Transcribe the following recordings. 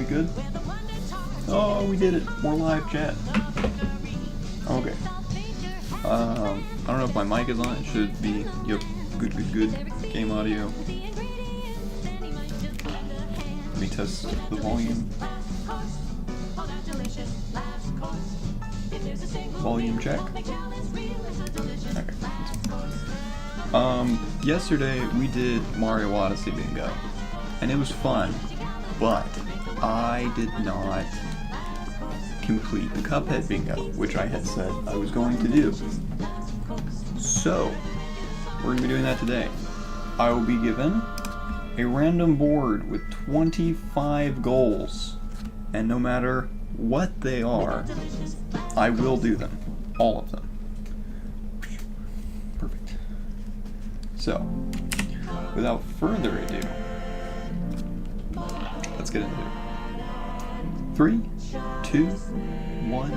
good? Oh, we did it. More live chat. Okay. I don't know if my mic is on. It should be. Yep. Good. Game audio. Let me test the volume. Volume check. Okay. Yesterday we did Mario Odyssey Bingo, and it was fun, but I did not complete the Cuphead Bingo, which I had said I was going to do. So, we're going to be doing that today. I will be given a random board with 25 goals, and no matter what they are, I will do them. All of them. Perfect. So, without further ado, let's get into it. 3, 2, 1,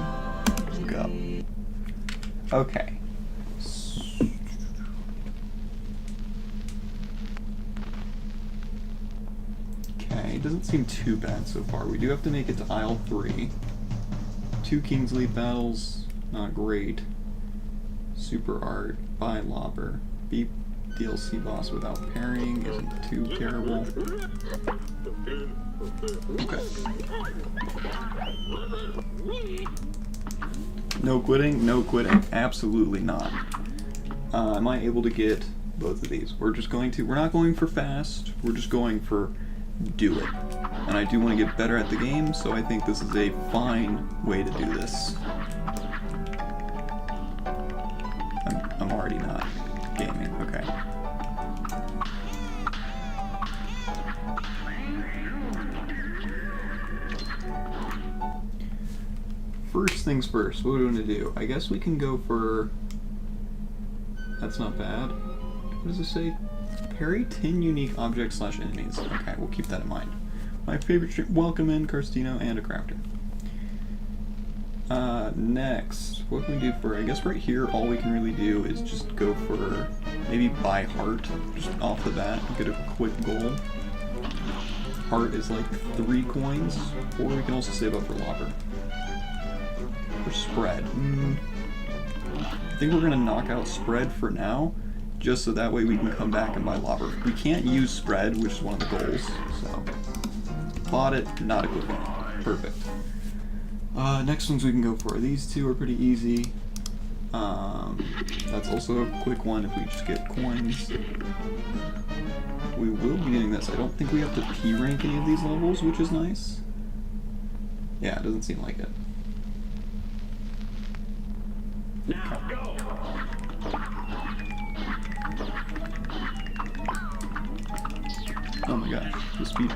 go. Okay. Okay, it doesn't seem too bad so far. We do have to make it to aisle 3. 2 King's Leaf battles, not great. Super art, buy Lobber. Beep DLC boss without parrying isn't too terrible. Okay. No quitting? No quitting. Absolutely not. Am I able to get both of these? We're not going for fast, we're just going for do it. And I do want to get better at the game, so I think this is a fine way to do this. I'm already not gaming, okay. First things first, what are we going to do? I guess we can go for... That's not bad. What does it say? Parry 10 unique objects / enemies. Okay, we'll keep that in mind. My favorite welcome in, Carstino, and a crafter. Next, what can we do for... I guess right here, all we can really do is just go for... maybe buy heart, just off the bat, get a quick goal. Heart is like 3 coins, or we can also save up for Lobber. For spread. I think we're going to knock out spread for now, just so that way we can come back and buy Lobber. We can't use spread, which is one of the goals, so... Bought it, not equipping it. Perfect. Next ones we can go for. These two are pretty easy. That's also a quick one if we just get coins. We will be getting this. I don't think we have to P rank any of these levels, which is nice. Yeah, it doesn't seem like it. Now go. Oh my gosh, the speed,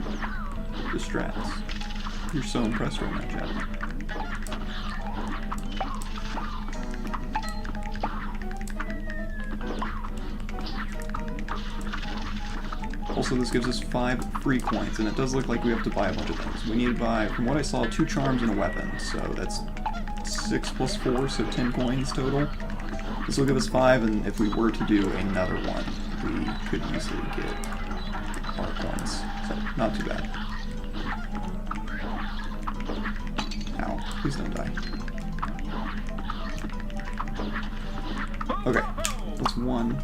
the strats. You're so impressed right now, Chad. Also, this gives us 5 free coins, and it does look like we have to buy a bunch of things. We need to buy, from what I saw, 2 charms and a weapon, so that's 6 plus 4, so 10 coins total. This will give us 5, and if we were to do another one, we could easily get our coins. So, not too bad. Ow, please don't die. Okay, that's 1.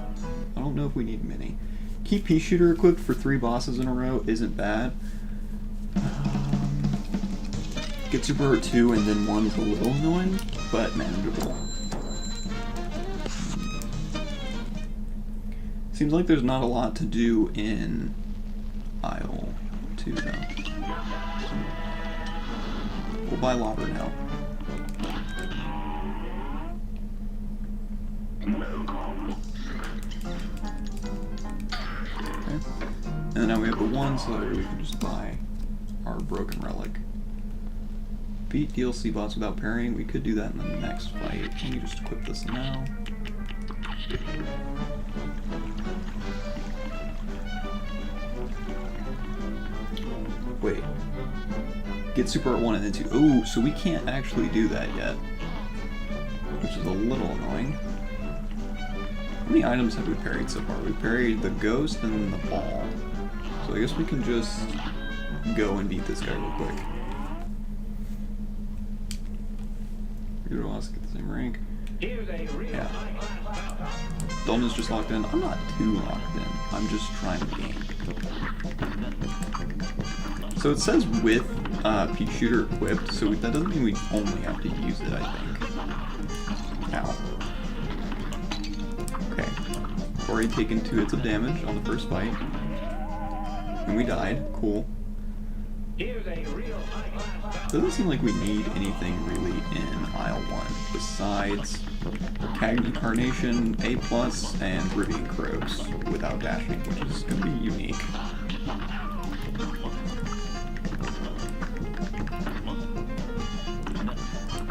I don't know if we need many. Keep Pea Shooter equipped for 3 bosses in a row isn't bad. Get Super Hurt 2 and then 1 is a little annoying, but manageable. Seems like there's not a lot to do in aisle 2 though. We'll buy Lobber now. Okay. And now we have the 1, so that we can just buy our Broken Relic. Beat DLC boss without parrying. We could do that in the next fight. Let me just equip this now. Wait. Get Super Art 1 and then 2. Ooh, so we can't actually do that yet. Which is a little annoying. How many items have we parried so far? We parried the ghost and the ball. So I guess we can just go and beat this guy real quick. Beat boss, get the same rank. Here's a real Yeah. high-class Dalton is just locked in. I'm not too locked in. I'm just trying to game. So it says with Peak Shooter equipped, so that doesn't mean we only have to use it, I think. Ow. Okay. Already taken 2 hits of damage on the first fight. And we died. Cool. Here's a real high-class Doesn't seem like we need anything really in aisle 1 besides Cagney Carnation, A+, and Ruby and Croaks without dashing, which is going to be unique.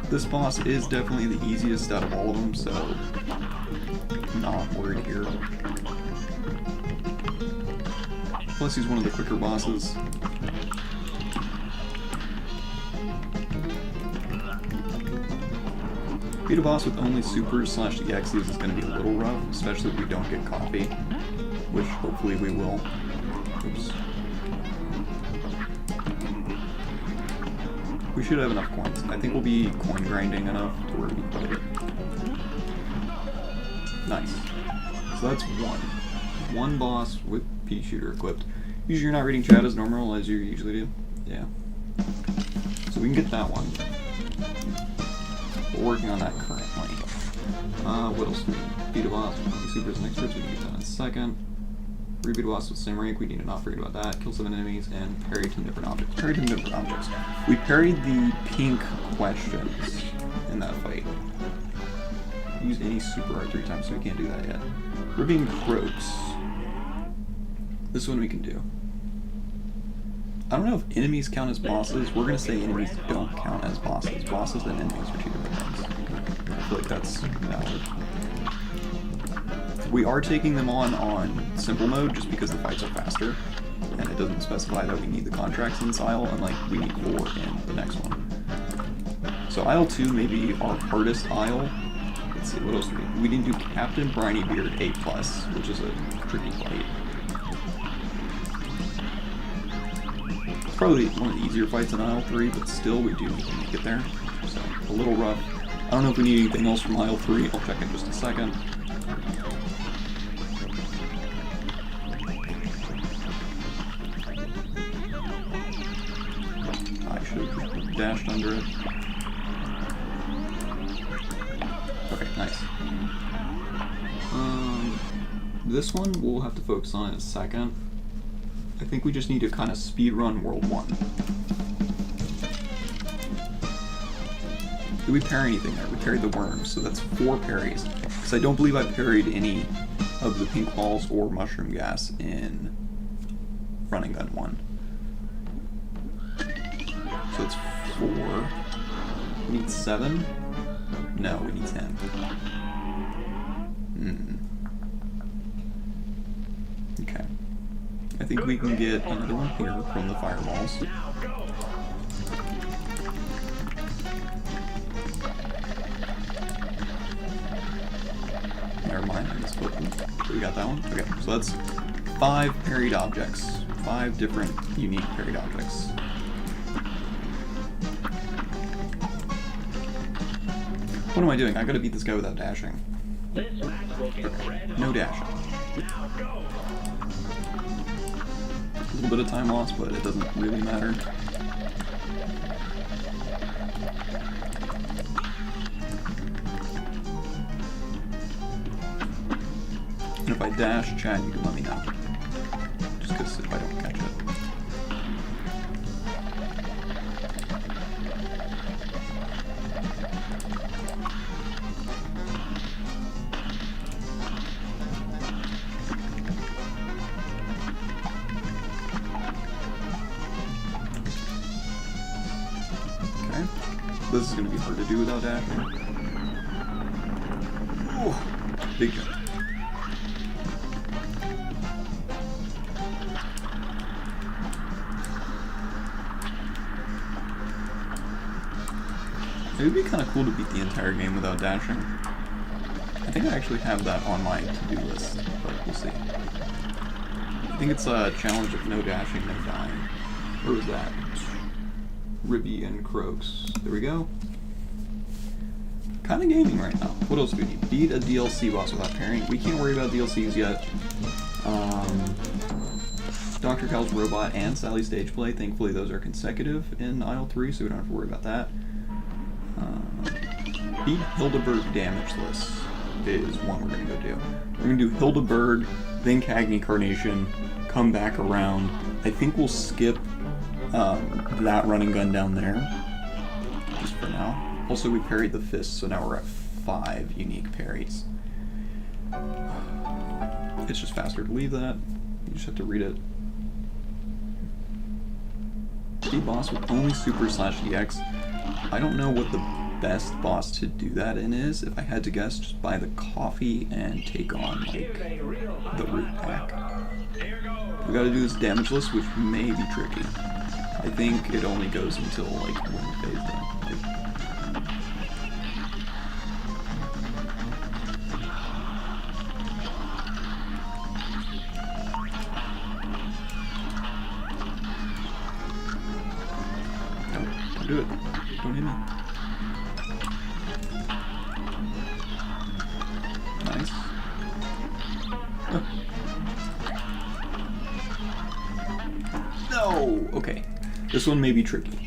This boss is definitely the easiest out of all of them, so not worried here. Plus he's one of the quicker bosses. Beat a boss with only supers / EXs is going to be a little rough, especially if we don't get coffee, which hopefully we will. Oops. We should have enough coins. I think we'll be coin grinding enough to where we can play it. Nice. So that's one. One boss with Pea Shooter equipped. Usually you're not reading chat as normal as you usually do. Yeah. So we can get that one. We're working on that currently. What else do we need? Beat a boss with supers and experts, we can get that in a second. Rebeat a boss with the same rank, we need to not forget about that. Kill 7 enemies and parry 2 different objects. Parry 2 different objects. We parried the pink questions in that fight. Use any super art 3 times, so we can't do that yet. Ruby and Croaks. This one we can do. I don't know if enemies count as bosses. We're gonna say enemies don't count as bosses. Bosses and enemies are 2 different things. I feel like that's valid. We are taking them on simple mode just because the fights are faster, and it doesn't specify that we need the contracts in this aisle, unlike we need 4 in the next one. So aisle 2 may be our hardest aisle. Let's see, what else do we need? We need to do Captain Brinybeard A+, which is a tricky fight. It's probably one of the easier fights in aisle 3, but still we do need to make it there. So, a little rough. I don't know if we need anything else from aisle 3, I'll check in just a second. I should have dashed under it. Okay, nice. This one we'll have to focus on in a second. I think we just need to kind of speed run World 1. Did we parry anything there? We parried the worms, so that's 4 parries. Because I don't believe I parried any of the pink balls or mushroom gas in Run and Gun 1. So it's 4. We need 7? No, we need 10. Okay. I think we can get another one here from the fireballs. Never mind, I just put them. So we got that one? Okay, so that's 5 parried objects. 5 different unique parried objects. What am I doing? I gotta beat this guy without dashing. Okay. No dashing. A little bit of time lost, but it doesn't really matter. And if I dash, Chad, you can let me know. Just because if I don't catch it. This is going to be hard to do without dashing. Ooh, big jump. It would be kind of cool to beat the entire game without dashing. I think I actually have that on my to-do list, but we'll see. I think it's a challenge of no dashing, no dying. Where was that? Ribby and Croaks. There we go. kind of gaming right now. What else do we need? Beat a DLC boss without parrying. We can't worry about DLCs yet. Dr. Cal's Robot and Sally Stage Play. Thankfully, those are consecutive in Aisle 3, so we don't have to worry about that. Beat Hildeberg Damageless is one we're going to go do. We're going to do Hildeberg, then Cagney Carnation, come back around. I think we'll skip that running gun down there, just for now. Also, we parried the fist, so now we're at 5 unique parries. It's just faster to leave that. You just have to read it. Beat boss with only Super / EX. I don't know what the best boss to do that in is. If I had to guess, just buy the coffee and take on like the root pack. We gotta do this damageless, which may be tricky. I think it only goes until like wind phase though. Don't do it. Don't hit me. Nice. Oh. No! Okay. This one may be tricky.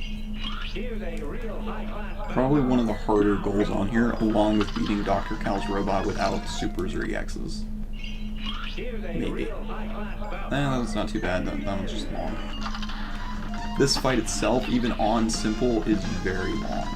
Probably one of the harder goals on here, along with beating Dr. Cal's Robot without supers or EXs. Maybe. That's not too bad. That one's just long. This fight itself, even on simple, is very long.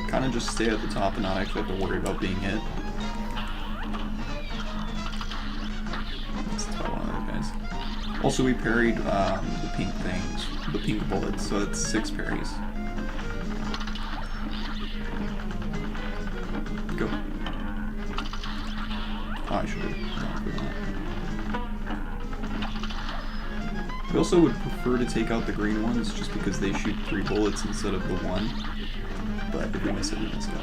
Kind of just stay at the top and not actually have to worry about being hit. That's about one of those guys. Also, we parried the pink things, the pink bullets, so it's 6 parries. Go. Oh, I should have done that. We also would prefer to take out the green ones just because they shoot 3 bullets instead of the 1. But if we miss it, we miss it.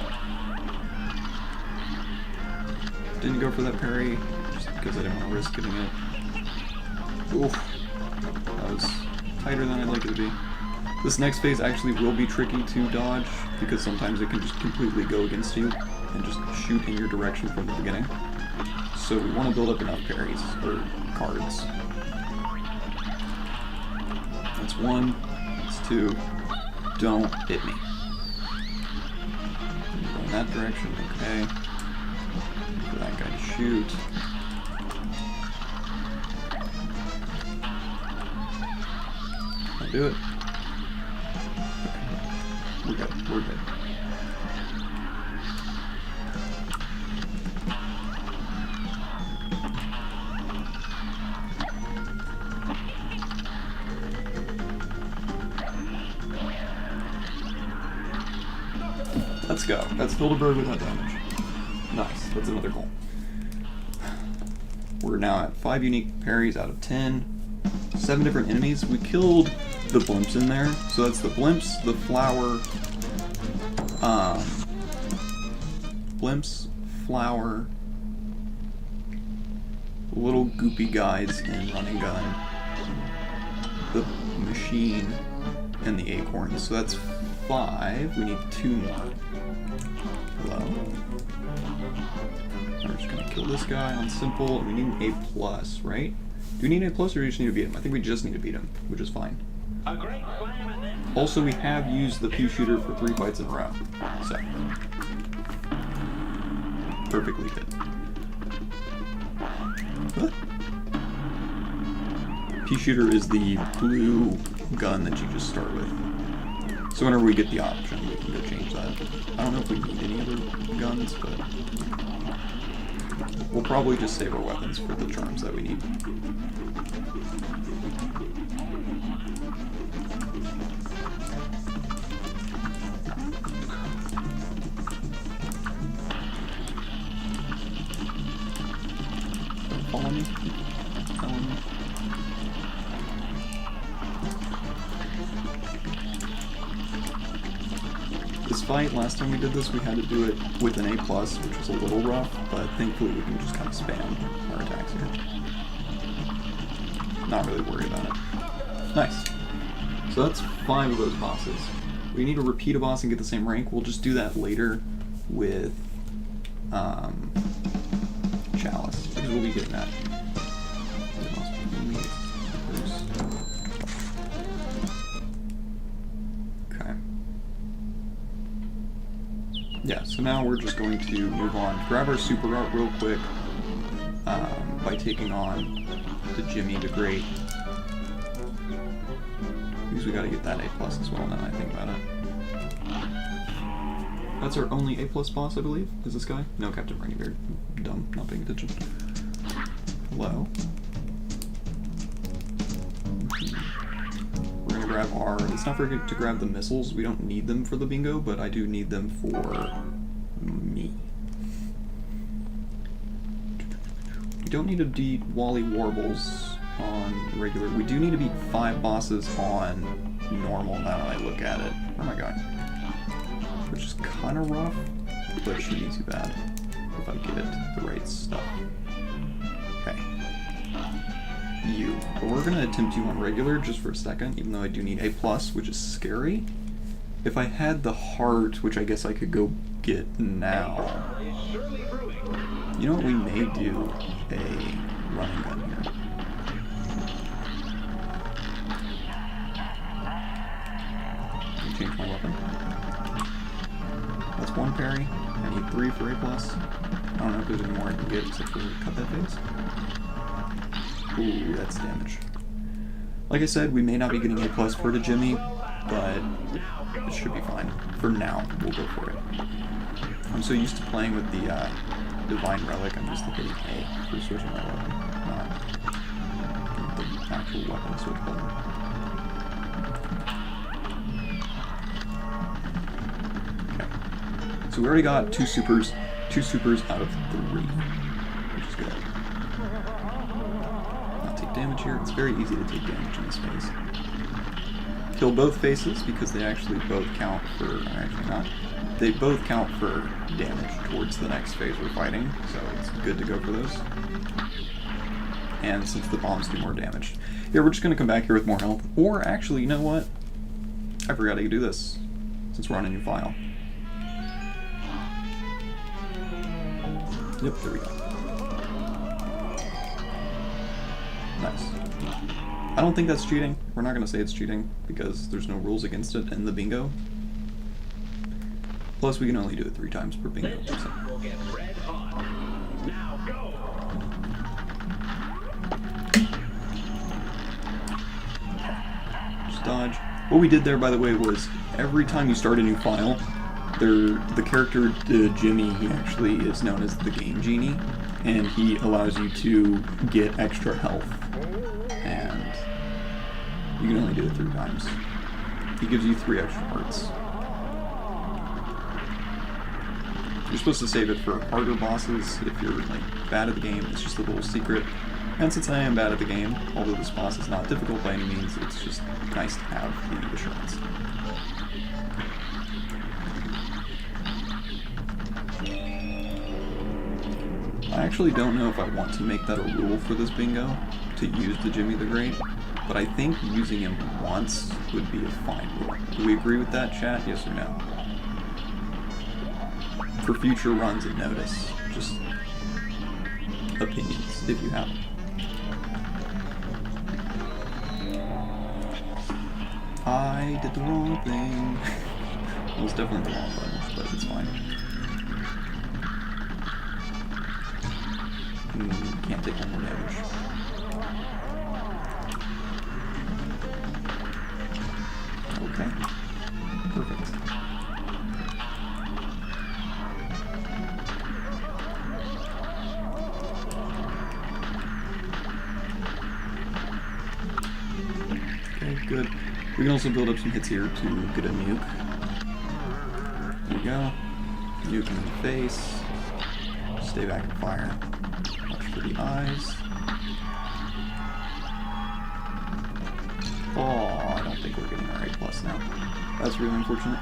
Didn't go for that parry, just because I didn't want to risk getting it. Oof. That was tighter than I'd like it to be. This next phase actually will be tricky to dodge, because sometimes it can just completely go against you, and just shoot in your direction from the beginning. So we want to build up enough parries, or cards. That's 1, that's 2, don't hit me. Go in that direction, okay. For that guy to shoot. I'll do it. Okay. We're good, we're good. Let's go. That's Hildeberg without damage. Nice. That's another goal. We're now at 5 unique parries out of 10. 7 different enemies. We killed the blimps in there. So that's the blimps, the flower, little goopy guys in running gun, the machine, and the acorns. So that's 5. We need 2 more. Hello. We're just gonna kill this guy on simple. We need an A+, right? Do we need an A+, or do we just need to beat him? I think we just need to beat him, which is fine. Also, we have used the pea shooter for 3 fights in a row, so perfectly good. Huh? Pea shooter is the blue gun that you just start with. So whenever we get the option, we can go change that. I don't know if we need any other guns, but we'll probably just save our weapons for the charms that we need. Don't follow me. Follow me. fight, last time we did this, we had to do it with an A+, which was a little rough, but thankfully we can just kind of spam our attacks here. Not really worried about it. Nice. So that's 5 of those bosses. We need to repeat a boss and get the same rank. We'll just do that later with Chalice, because we'll be getting that. Okay. Yeah, so now we're just going to move on. Grab our super art real quick by taking on the Jimmy the Great. Because we gotta get that A+ as well now that I think about it. That's our only A+ boss, I believe. Is this guy? No, Captain Brainibeard. Dumb, not paying attention. Hello. We're gonna grab our... Let's not forget to grab the missiles. We don't need them for the bingo, but I do need them for me. We don't need to beat Wally Warbles on regular. We do need to beat 5 bosses on normal now that I look at it. Oh my god. Which is kind of rough, but it shouldn't be too bad if I get the right stuff. Okay. You. But we're going to attempt you on regular just for a second, even though I do need A+, which is scary. If I had the heart, which I guess I could go get now. You know what? We may do a running gun here. Change my weapon. That's 1 parry. I need 3 for A+. I don't know if there's any more I can get except for Cuphead Bingo. Ooh, that's damage. Like I said, we may not be getting A+ for the Jimmy, but it should be fine. For now, we'll go for it. I'm so used to playing with the Divine Relic, I'm just hitting A for switching my weapon, not the actual weapon switch button. So we already got 2 supers out of 3, which is good. Not take damage here. It's very easy to take damage in this phase. Kill both faces because they actually both count for, actually not. They both count for damage towards the next phase we're fighting, so it's good to go for those. And since the bombs do more damage. Yeah, we're just going to come back here with more health. Or actually, you know what? I forgot I could do this, since we're on a new file. Yep, there we go. Nice. I don't think that's cheating. We're not going to say it's cheating, because there's no rules against it in the bingo. Plus, we can only do it 3 times per bingo. So. We'll get red hot. Now go. Just dodge. What we did there, by the way, was every time you start a new file, the character Jimmy, he actually is known as the Game Genie, and he allows you to get extra health, and you can only do it 3 times. He gives you 3 extra hearts. You're supposed to save it for harder bosses if you're like bad at the game. It's just a little secret. And since I am bad at the game, although this boss is not difficult by any means, it's just nice to have the assurance. I actually don't know if I want to make that a rule for this bingo, to use the Jimmy the Great, but I think using him once would be a fine rule. Do we agree with that, chat? Yes or no? For future runs and notice, just opinions, if you have them. I did the wrong thing. It was definitely the wrong button, but it's fine. Can't take 1 more damage. Okay. Perfect. Okay, good. We can also build up some hits here to get a nuke. There we go. Nuke in the face. Stay back and fire. Watch for the eyes. Oh, I don't think we're getting our A+ now. That's really unfortunate.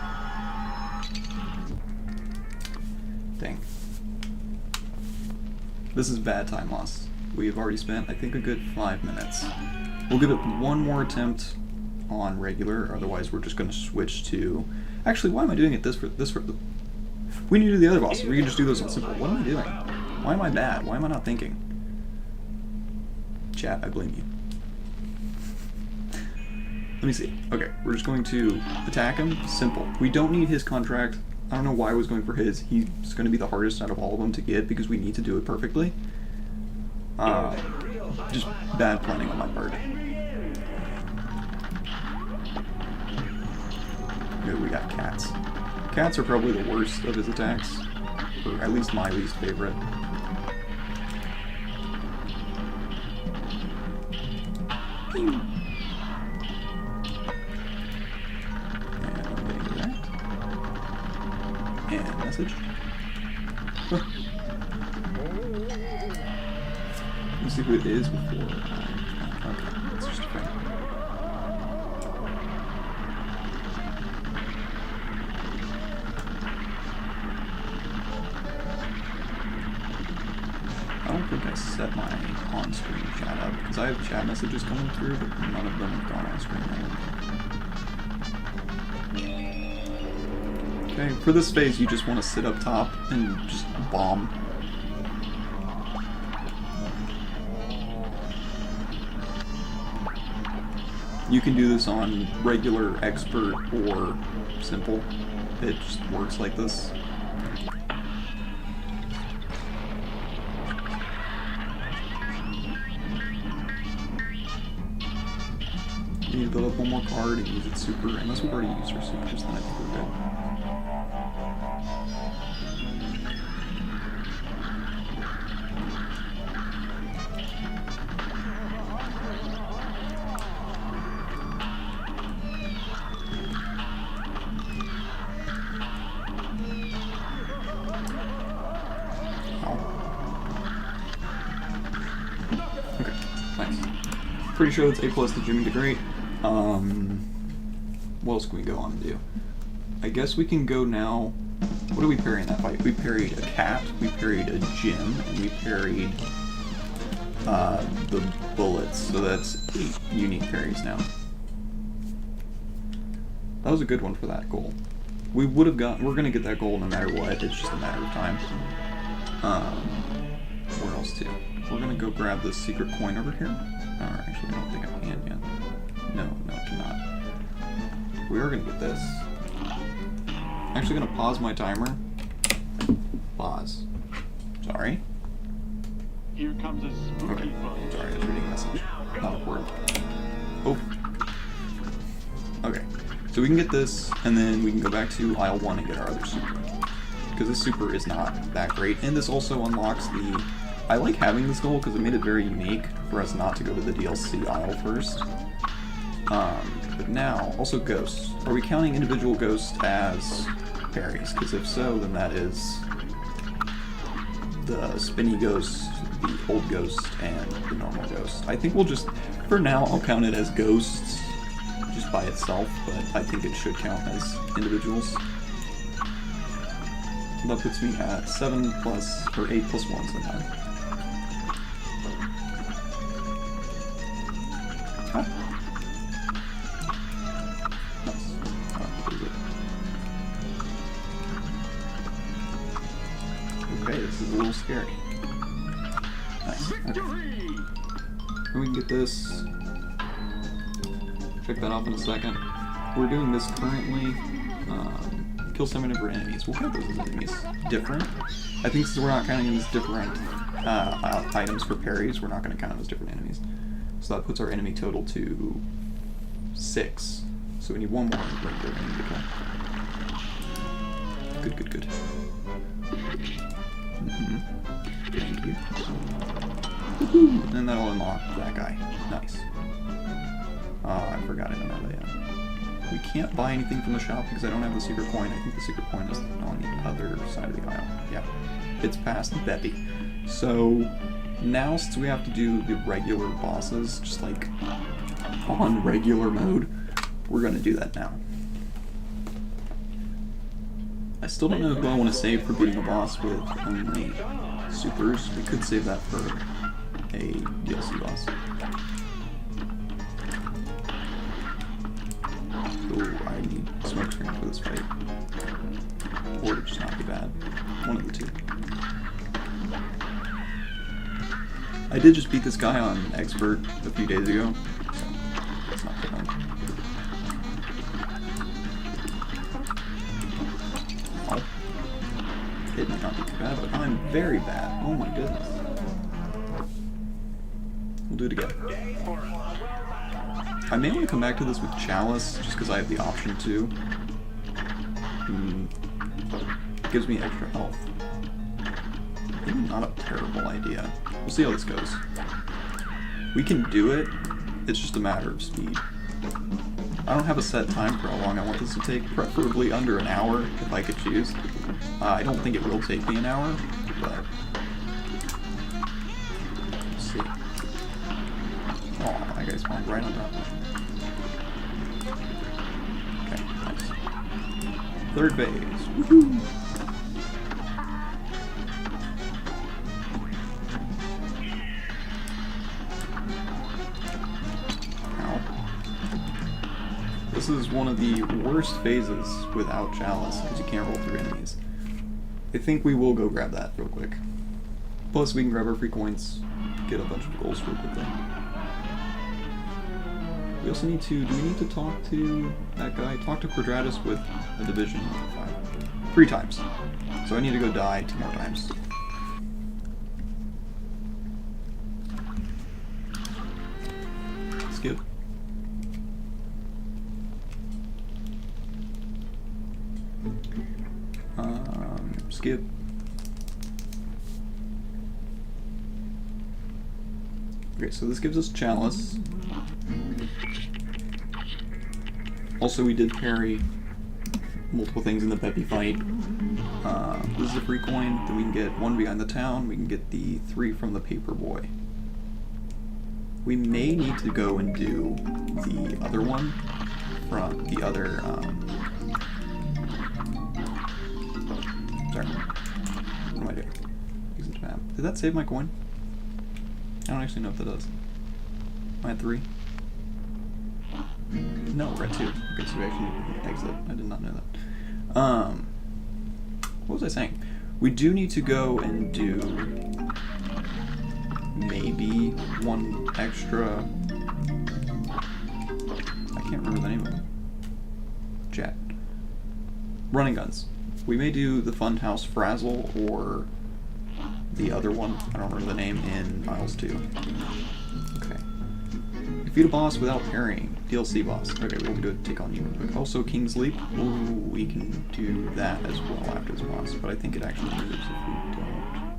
This is bad time loss. We've already spent, I think, a good 5 minutes. We'll give it one more attempt on regular, otherwise we're just going to switch to... Actually, why am I doing it this for the... We need to do the other bosses. We can just do those on simple. What am I doing? Why am I bad? Why am I not thinking? Chat, I blame you. Let me see. Okay, we're just going to attack him. Simple. We don't need his contract. I don't know why I was going for his. He's going to be the hardest out of all of them to get because we need to do it perfectly. Just bad planning on my part. Good, we got cats. Cats are probably the worst of his attacks, or at least my least favorite. Pew. And I'm getting that. And message. Huh. Let's see who it is before I... Okay, it's just a friend. I don't think I set my on-screen chat up, because I have chat messages coming through, but none of them have gone on-screen. Okay, for this phase you just want to sit up top and just bomb. You can do this on regular, expert, or simple. It just works like this. You need to build up one more card and use its super. Unless we've already used our supers, then I think we're good. Okay, nice. Pretty sure that's A+ to Jimmy the Great. What else can we go on and do? I guess we can go now. What did we parry in that fight? We parried a cat, we parried a gym, and we parried the bullets. So that's 8 unique parries now. That was a good one for that goal. We would have got. We're gonna get that goal no matter what. It's just a matter of time. Where else to? We're gonna go grab this secret coin over here. Actually, I don't think I can yet. No, I cannot. We are gonna get this. I'm actually gonna pause my timer. Pause. Sorry. Here comes a spooky Okay. Sorry, I was reading a message. Not important. Oh. Okay. So we can get this, and then we can go back to aisle 1 and get our other super. Because this super is not that great. And this also unlocks the... I like having this goal because it made it very unique for us not to go to the DLC aisle first. But now, also ghosts. Are we counting individual ghosts as parries? Because if so, then that is the spinny ghost, the old ghost, and the normal ghost. I think we'll just, for now, I'll count it as ghosts just by itself, but I think it should count as individuals. That puts me at 7 plus, or 8 plus 1 sometime. Huh? Nice. Pretty good. Okay, this is a little scary. Nice. Okay. And we can get this. Check that off in a second. We're doing this currently. Kill 7 of our enemies. We'll count those as enemies. Different. I think since we're not counting them as different items for parries, we're not going to count them as different enemies. So that puts our enemy total to 6. So we need one more regular enemy to kill. Good. Thank you. Woohoo! And that'll unlock that guy. Nice. I forgot it another day. We can't buy anything from the shop because I don't have the secret coin. I think the secret coin is on the other side of the aisle. Yeah. It's past Beppy. So now, since we have to do the regular bosses, just like on regular mode, we're going to do that now. I still don't know who I want to save for beating a boss with only supers. We could save that for a DLC boss. Ooh, I need smoke screen for this fight. Or it'd just not be bad. One of the two. I did just beat this guy on Expert a few days ago, so that's not good one. Oh. It might not be too bad, but I'm very bad. Oh my goodness. We'll do it again. I may want to come back to this with Chalice, just because I have the option to. It gives me extra health. Maybe not a terrible idea. We'll see how this goes. We can do it, it's just a matter of speed. I don't have a set time for how long I want this to take, preferably under an hour if I could choose. I don't think it will take me an hour, but we'll see. Oh, that guy spawned right on top of me. Okay, nice. Third phase. Woohoo! This is one of the worst phases without Chalice, because you can't roll through enemies. I think we will go grab that real quick. Plus, we can grab our free coins, get a bunch of goals real quickly. We also need to, do we need to talk to that guy? Talk to Quadratus with a division 5. 3 times. So I need to go die 2 more times. Skip. Skip. Okay, so this gives us Chalice. Also, we did parry multiple things in the Peppy fight. This is a free coin, then we can get 1 behind the town, we can get the 3 from the Paperboy. We may need to go and do the other one from the other, sorry. What am I doing? Using the map. Did that save my coin? I don't actually know if that does. I had 3. No, we're at 2. Okay, so we actually exit. I did not know that. What was I saying? We do need to go and do maybe 1 extra. I can't remember the name of it. Chat. Running guns. We may do the Funhouse Frazzle or the other one. I don't remember the name in Isles 2. Okay. Defeat a boss without parrying. DLC boss. Okay, we'll do it. Take on you real quick. Also, King's Leap. Ooh, we can do that as well after this boss, but I think it actually moves if we don't.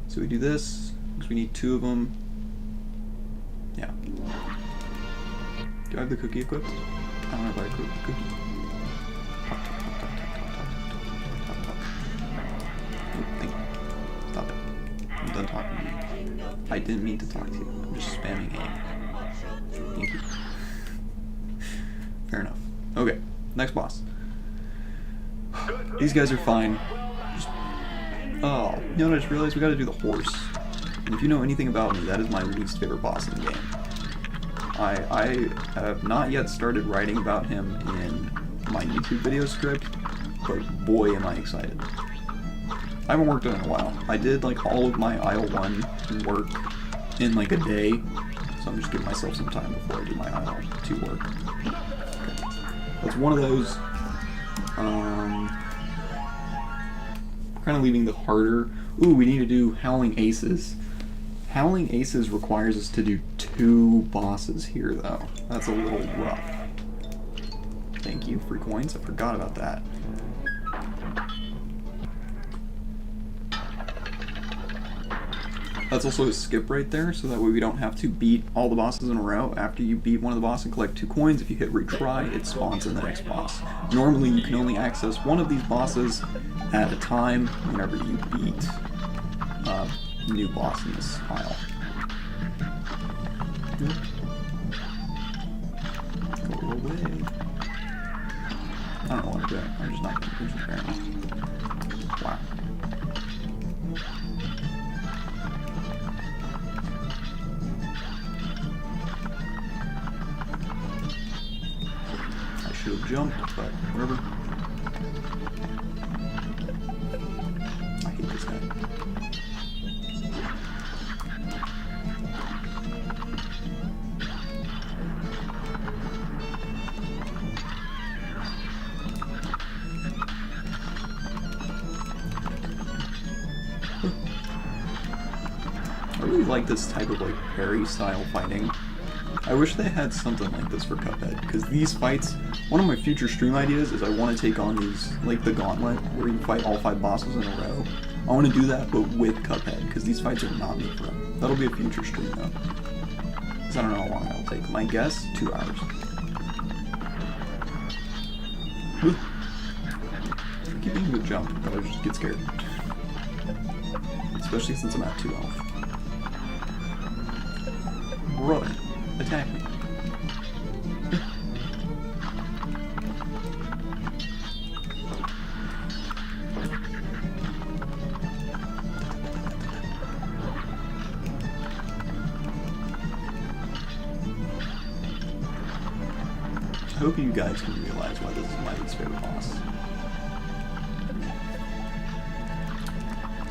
So we do this because we need 2 of them. Yeah. Do I have the cookie equipped? I don't know if I equipped the cookie. Stop it. I'm done talking to you. I didn't mean to talk to you. I'm just spamming aim. Thank you. Fair enough. Okay, next boss. These guys are fine. Just... Oh, you know what I just realized? We gotta do the horse. And if you know anything about me, that is my least favorite boss in the game. I have not yet started writing about him in my YouTube video script, but boy am I excited. I haven't worked on it in a while. I did like all of my Isle 1 work in like a day, so I'm just giving myself some time before I do my Isle 2 work. Okay. That's one of those, kind of leaving the harder. Ooh, we need to do Howling Aces. Howling Aces requires us to do 2 bosses here though. That's a little rough. Thank you, free coins. I forgot about that. That's also a skip right there, so that way we don't have to beat all the bosses in a row. After you beat one of the bosses and collect 2 coins, if you hit retry, it spawns in the next boss. Normally you can only access one of these bosses at a time whenever you beat a new boss in this aisle. Go away. I don't know what I'm doing. I'm just not paying attention apparently. Wow. jump, but whatever. I hate this guy. I really like this type of like parry style fighting. I wish they had something like this for Cuphead, because these fights, one of my future stream ideas is I want to take on these, like the gauntlet, where you fight all 5 bosses in a row. I want to do that, but with Cuphead, because these fights are not made for them. That'll be a future stream though. Because I don't know how long that'll take. My guess, 2 hours. I keep being a good jump, but I just get scared. Especially since I'm at 2 health. Brother, attack me. I hope you guys can realize why this is my least favorite boss.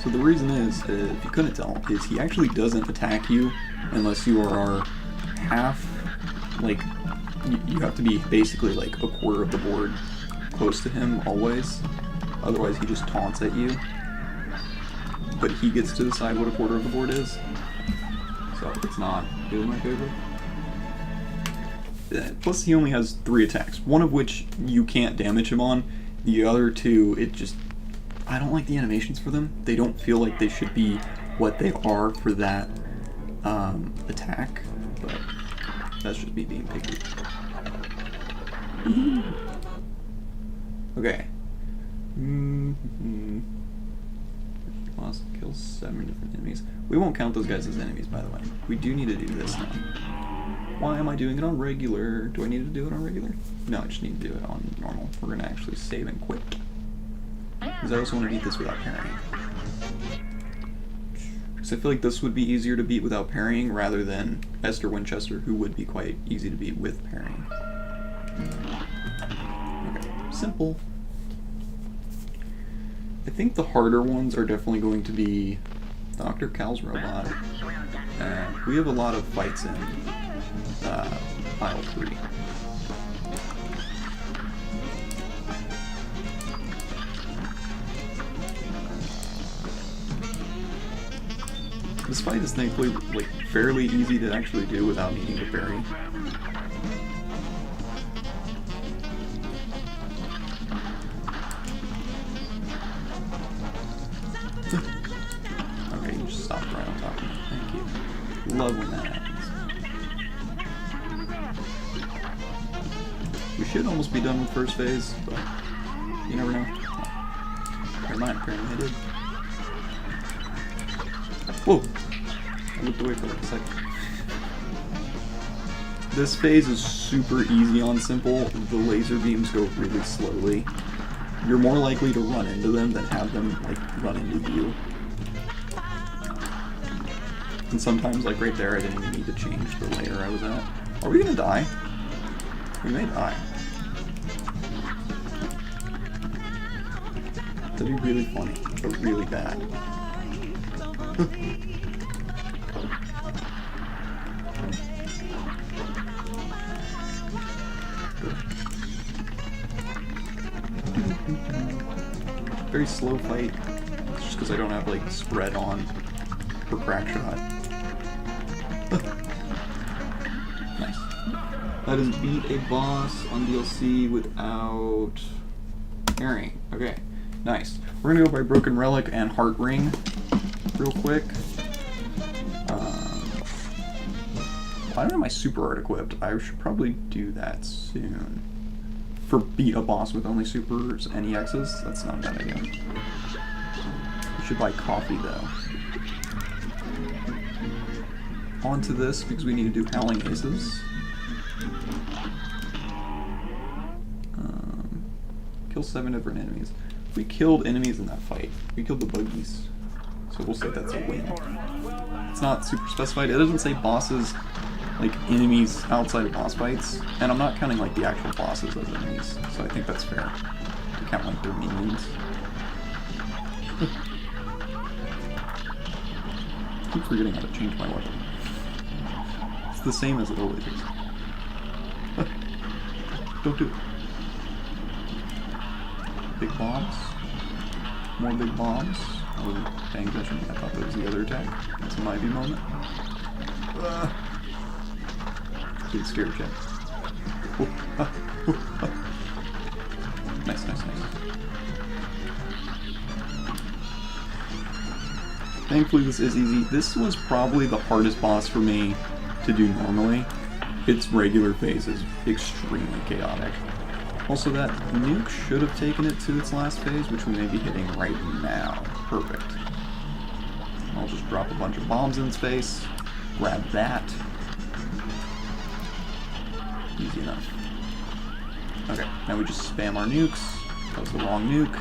So the reason is, if you couldn't tell, is he actually doesn't attack you unless you are half, like, you have to be basically like a quarter of the board close to him always. Otherwise he just taunts at you. But he gets to decide what a quarter of the board is. So it's not really my favorite. Plus he only has 3 attacks, one of which you can't damage him on. The other 2, it just, I don't like the animations for them. They don't feel like they should be what they are for that attack, but that's just me being picky. Okay. Lost kills 7 different enemies. We won't count those guys as enemies, by the way. We do need to do this now. Why am I doing it on regular? Do I need to do it on regular? No, I just need to do it on normal. We're gonna actually save and quit. Because I also want to beat this without parrying. Because I feel like this would be easier to beat without parrying rather than Esther Winchester, who would be quite easy to beat with parrying. Okay, simple. I think the harder ones are definitely going to be Dr. Cal's robot. We have a lot of fights in aisle 3. This fight is thankfully like fairly easy to actually do without needing to parry. Okay, you just stopped right on top of me. Thank you. Love when that happens. We should almost be done with first phase, but you never know. Never mind, apparently I did. Whoa! I looked away for like a second. This phase is super easy on simple. The laser beams go really slowly. You're more likely to run into them than have them like run into you. And sometimes, like right there, I didn't even need to change the layer I was at. Are we gonna die? We may die. That'd be really funny, but really bad. Very slow fight. It's just because I don't have like spread on for crack shot. Nice. That is beat a boss on DLC without parrying. Okay, nice. We're gonna go by Broken Relic and Heart Ring real quick. I don't have my super art equipped. I should probably do that soon. For beat a boss with only supers and EXs, that's not a bad idea. We should buy coffee though. On to this because we need to do Howling Aces. Kill 7 different enemies. We killed enemies in that fight. We killed the buggies. So we'll say that's a win. It's not super specified. It doesn't say bosses like enemies outside of boss fights, and I'm not counting like the actual bosses as enemies, so I think that's fair to count like their minions. I keep forgetting how to change my weapon. It's the same as it always is. Don't do it. Big bombs. More big bombs. I wasn't paying attention. I thought that was the other attack. That's a my view moment. Get scared, Jack. Nice, nice, nice. Thankfully this is easy. This was probably the hardest boss for me to do normally. Its regular phase is extremely chaotic. Also, that nuke should have taken it to its last phase, which we may be hitting right now. Perfect. I'll just drop a bunch of bombs in its face. Grab that. Easy enough. Okay, now we just spam our nukes. That was the wrong nuke.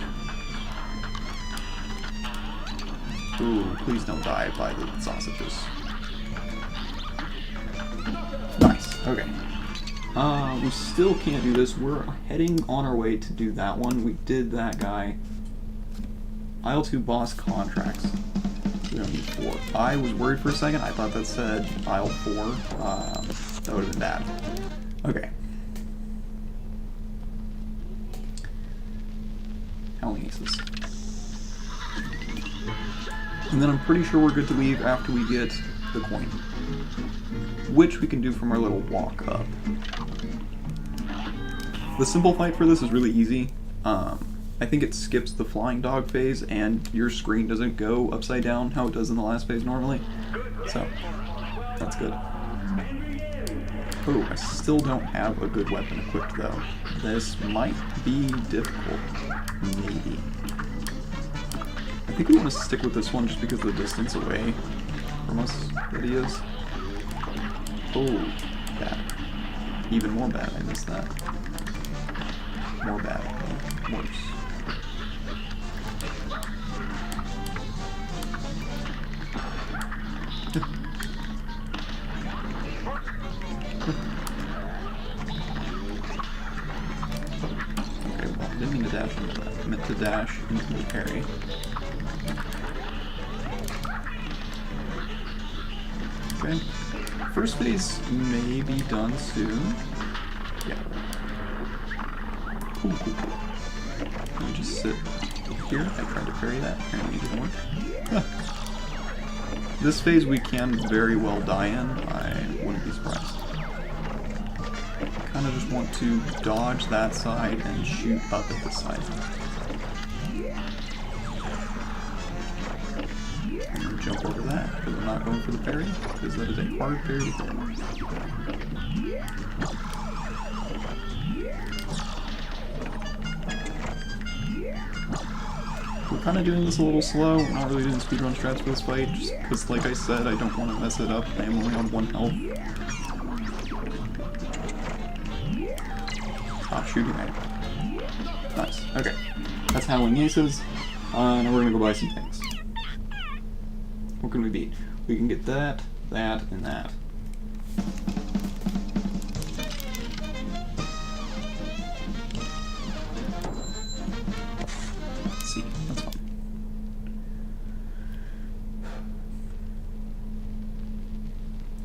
Ooh, please don't die by the sausages. Nice, okay. We still can't do this. We're heading on our way to do that one. We did that guy. Aisle 2 boss contracts. We don't need 4. I was worried for a second. I thought that said aisle 4. That would have been bad. Okay. Howling Aces. And then I'm pretty sure we're good to leave after we get the coin, which we can do from our little walk up. The simple fight for this is really easy. I think it skips the flying dog phase and your screen doesn't go upside down how it does in the last phase normally. So, that's good. Oh, I still don't have a good weapon equipped though. This might be difficult. Maybe. I think we want to stick with this one just because of the distance away from us that he is. Oh, bad. Even more bad, I missed that. More bad. Worse. Okay, well, I didn't mean to dash into that. I meant to dash into the parry. Okay. First phase may be done soon. Yeah. Cool, cool, cool. Let me just sit here. I tried to parry that. Apparently it didn't work. This phase we can very well die in. I wouldn't be surprised. Kind of just want to dodge that side and shoot up at this side. I'm going to jump over that because I'm not going for the parry, because that is a hard parry to hit. We're kind of doing this a little slow. We're not really doing speedrun strats for this fight, just because, like I said, I don't want to mess it up. I am only on 1 health. Stop shooting at me. Nice. Okay. That's Howling Aces. Now we're gonna go buy some things. What can we beat? We can get that, that, and that. Let's see. That's fine.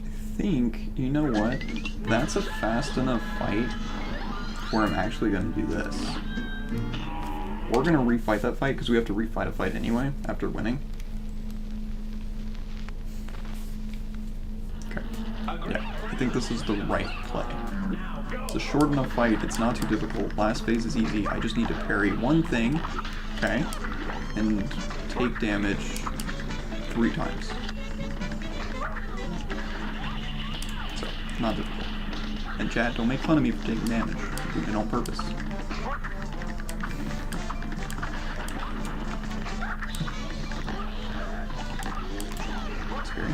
I think, you know what? That's a fast enough fight where I'm actually going to do this. We're going to refight that fight because we have to refight a fight anyway after winning. Okay. Yeah, I think this is the right play. It's a short enough fight, it's not too difficult. Last phase is easy. I just need to parry one thing, okay, and take damage 3 times. So, not difficult. And chat, don't make fun of me for taking damage. I'm doing it on purpose. Scary.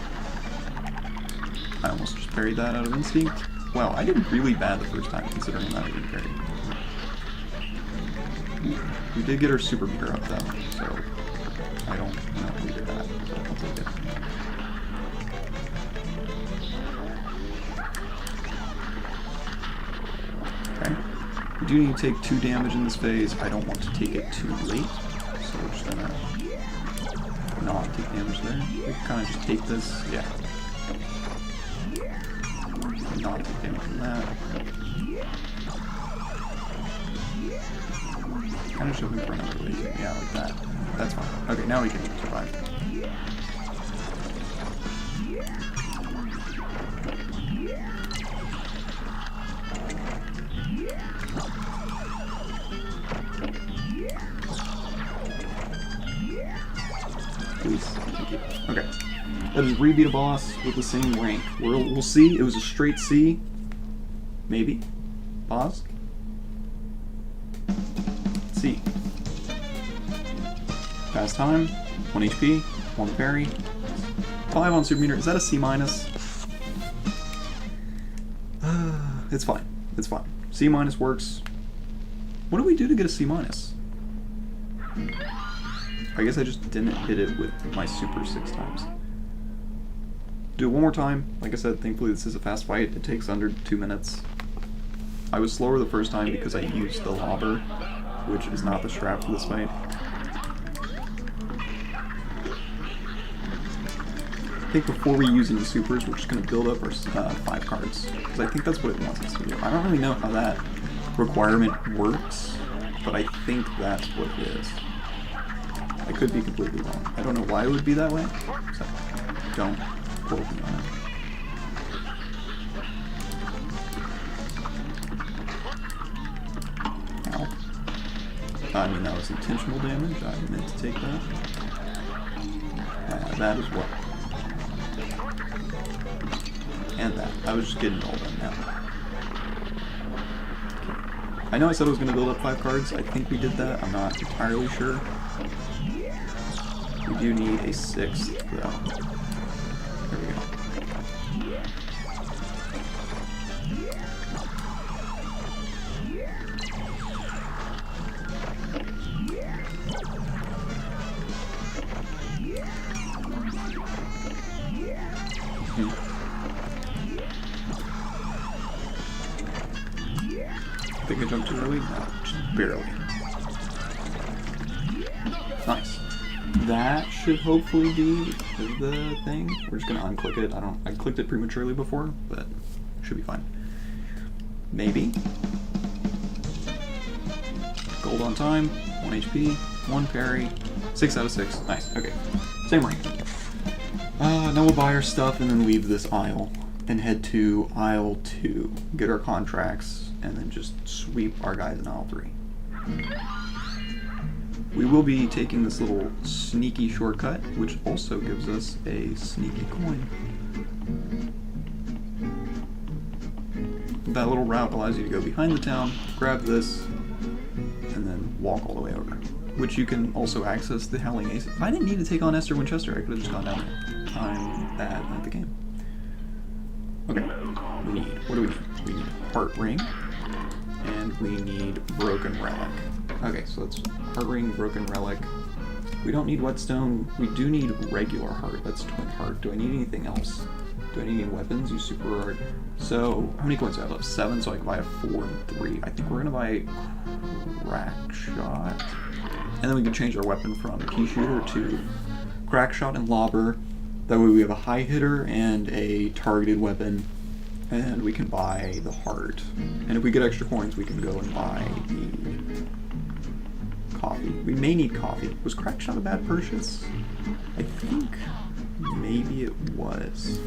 I almost just parried that out of instinct. Wow, I did really bad the first time considering that I didn't parry. We did get our super meter up though, so I don't know if we did that, but I'll take it. do need to take 2 damage in this phase. I don't want to take it too late, so we're just gonna not take damage there. We can kind of just take this, yeah. Not take damage from that. Kind of shove him for another laser, yeah, like that. That's fine. Okay, now we can survive. Please. Thank you. Okay. That is rebeat a boss with the same rank. We'll see. It was a straight C. Maybe. Pause. C. Fast time. 1 HP. 1 parry. 5 on super meter. Is that a C minus? It's fine. It's fine. C minus works. What do we do to get a C minus? I guess I just didn't hit it with my super 6 times. Do it one more time. Like I said, thankfully this is a fast fight. It takes under 2 minutes. I was slower the first time because I used the lobber, which is not the strap for this fight. I think before we use any supers, we're just going to build up our 5 cards. Because I think that's what it wants us to do. I don't really know how that requirement works, but I think that's what it is. I could be completely wrong. I don't know why it would be that way, so don't quote me on it. Ow. I mean, that was intentional damage. I meant to take that. That is what. And that. I was just getting all done now. Okay. I know I said I was going to build up 5 cards. I think we did that. I'm not entirely sure. We do need a 6th, though. There we go. Think I jumped too early? No, just barely. Nice. That should hopefully be the thing. We're just gonna unclick it. I clicked it prematurely before, but should be fine. Maybe. Gold on time, 1 HP, 1 parry, 6 out of 6. Nice, okay. Same rank. Now we'll buy our stuff and then leave this aisle and head to aisle 2. Get our contracts and then just sweep our guys in aisle 3. We will be taking this little sneaky shortcut, which also gives us a sneaky coin. That little route allows you to go behind the town, grab this, and then walk all the way over. Which you can also access the Howling Ace. I didn't need to take on Esther Winchester, I could have just gone down there. I'm bad at the game. Okay, what do we need? We need Heart Ring, and we need Broken Relic. Okay, so that's Heart Ring, Broken Relic. We don't need Whetstone. We do need regular heart. That's Twin Heart. Do I need anything else? Do I need any weapons? Use Super Heart. So, how many coins do I have left? 7, so I can buy a 4 and 3. I think we're gonna buy Crack Shot. And then we can change our weapon from Key Shooter to Crack Shot and Lobber. That way we have a high hitter and a targeted weapon. And we can buy the heart. And if we get extra coins, we can go and buy the coffee. We may need coffee. Was Crack Shot a bad purchase? I think maybe it was.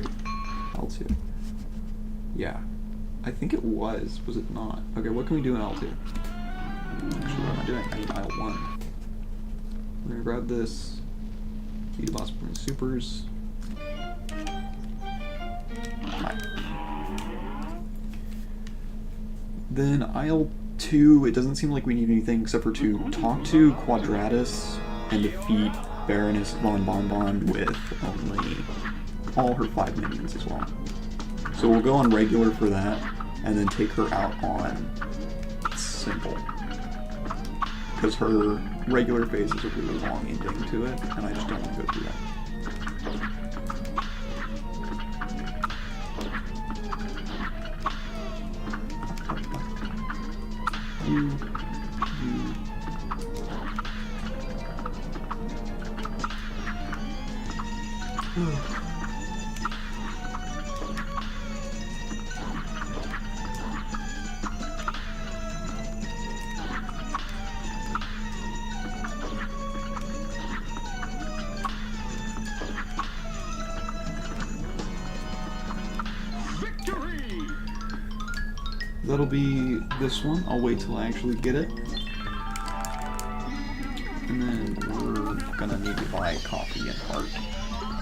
L2. Yeah. I think it was. Was it not? Okay, what can we do in L2? Actually, what am I doing? I need aisle 1. We're gonna grab this. Beat a boss with supers. Right. Then aisle 2, it doesn't seem like we need anything except for to talk to Quadratus and defeat Baroness von Bonbon with only all her 5 minions as well. So we'll go on regular for that, and then take her out on simple. Because her regular phase is a really long ending to it, and I just don't want to go through that. that'll be this one. I'll wait till I actually get it. And then we're gonna need to buy coffee and heart.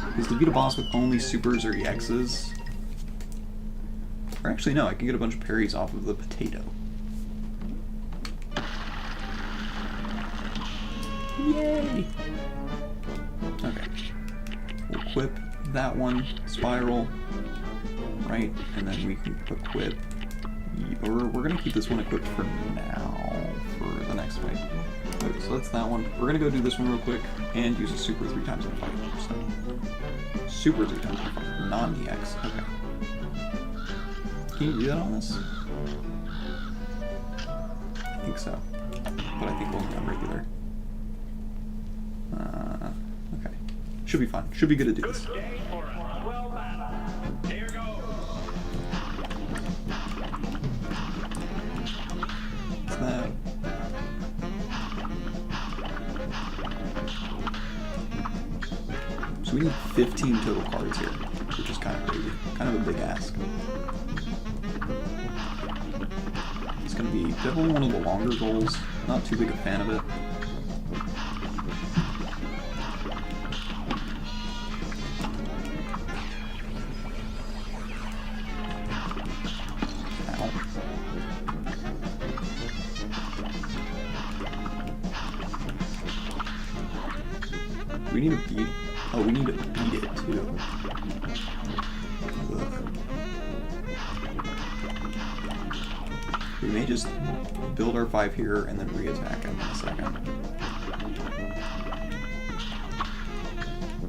Because to beat a boss with only supers or EXs... Or actually no, I can get a bunch of parries off of the potato. Yay! Okay. We'll equip that one, spiral, right? And then we can equip... Or we're gonna keep this one equipped for now, for the next fight. Okay, so that's that one. We're gonna go do this one real quick and use a super 3 times in a fight. So, super 3 times in a fight, non-EX. Okay. Can you do that on this? I think so. But I think only on regular. Okay. Should be fun. Should be good to do this. What's that? So we need 15 total cards here, which is kind of crazy. Kind of a big ask. It's going to be definitely one of the longer goals. Not too big a fan of it. Ow. We need to beat... Oh, we need to beat it, too. Ugh. We may just build our 5 here and then re-attack him in a second.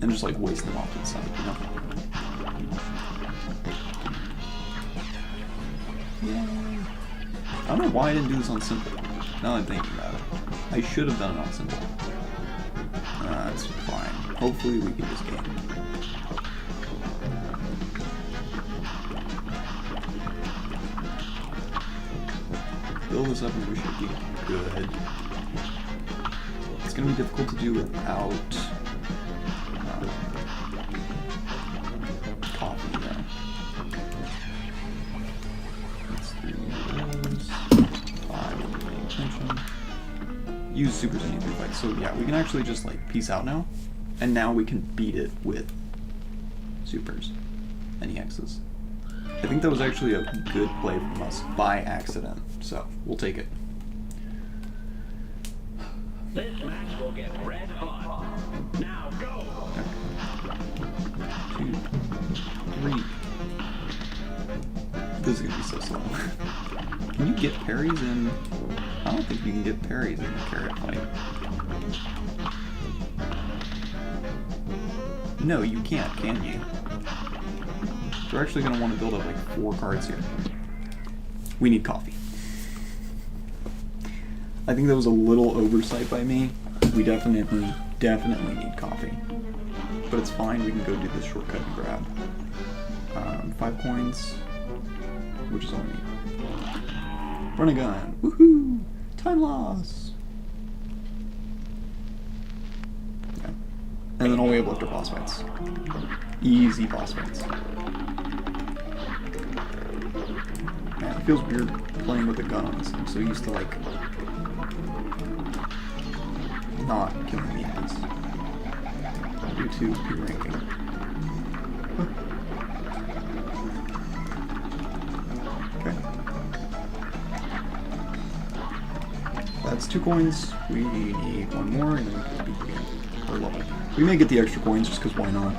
And just, like, waste them off to the side, you know? Yay! I don't know why I didn't do this on simple. Now that I'm thinking about it. I should have done it on simple. That's fine. Hopefully we can just game. Build this up and we should be good. It's going to be difficult to do without coffee though. Let's do those. 5 with paying attention. Use supers in either fight. So yeah, we can actually just like peace out now. And now we can beat it with supers and EXs. I think that was actually a good play from us by accident, so we'll take it. This match will get red hot. Now go! Okay. 2, 3. This is gonna be so slow. Can you get parries in... I don't think you can get parries in the carrot fight. No, you can't, can you? We're actually going to want to build up like 4 cards here. We need coffee. I think that was a little oversight by me. We definitely need coffee. But it's fine, we can go do this shortcut and grab 5 coins, which is all we need. Run a gun. Woohoo! Time loss! Okay. And then all we have left are boss fights. Easy boss fights. Man, it feels weird playing with a gun on this. I'm so used to, like, not killing the enemies. Due to P ranking. Okay. That's 2 coins. We need 1 more, and then we can beat the game. Or level. We may get the extra coins just because why not?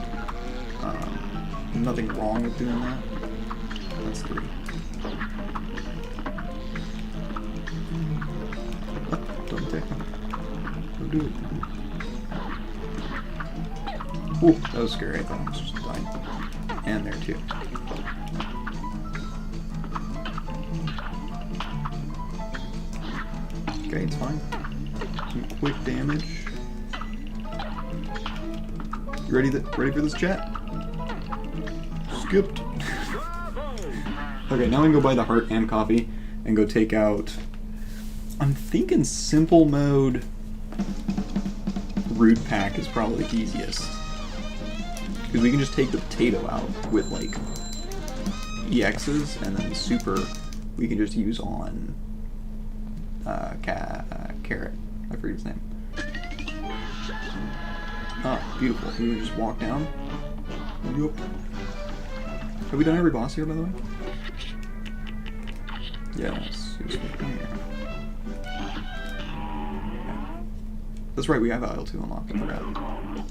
Nothing wrong with doing that. That's 3. Don't attack me. Don't do it. Ooh, that was scary. I thought I was just dying. And there too. Okay, it's fine. Some quick damage. You ready for this, chat? Skipped. Okay, now we can go buy the heart and coffee and go take out... I'm thinking simple mode root pack is probably the easiest. Because we can just take the potato out with like EXs and then super we can just use on Carrot. I forget his name. Ah, beautiful. We would just walk down. Yup. Have we done every boss here, by the way? Yes. He was right here. Okay. That's right, we have Aisle 2 unlocked. I forgot.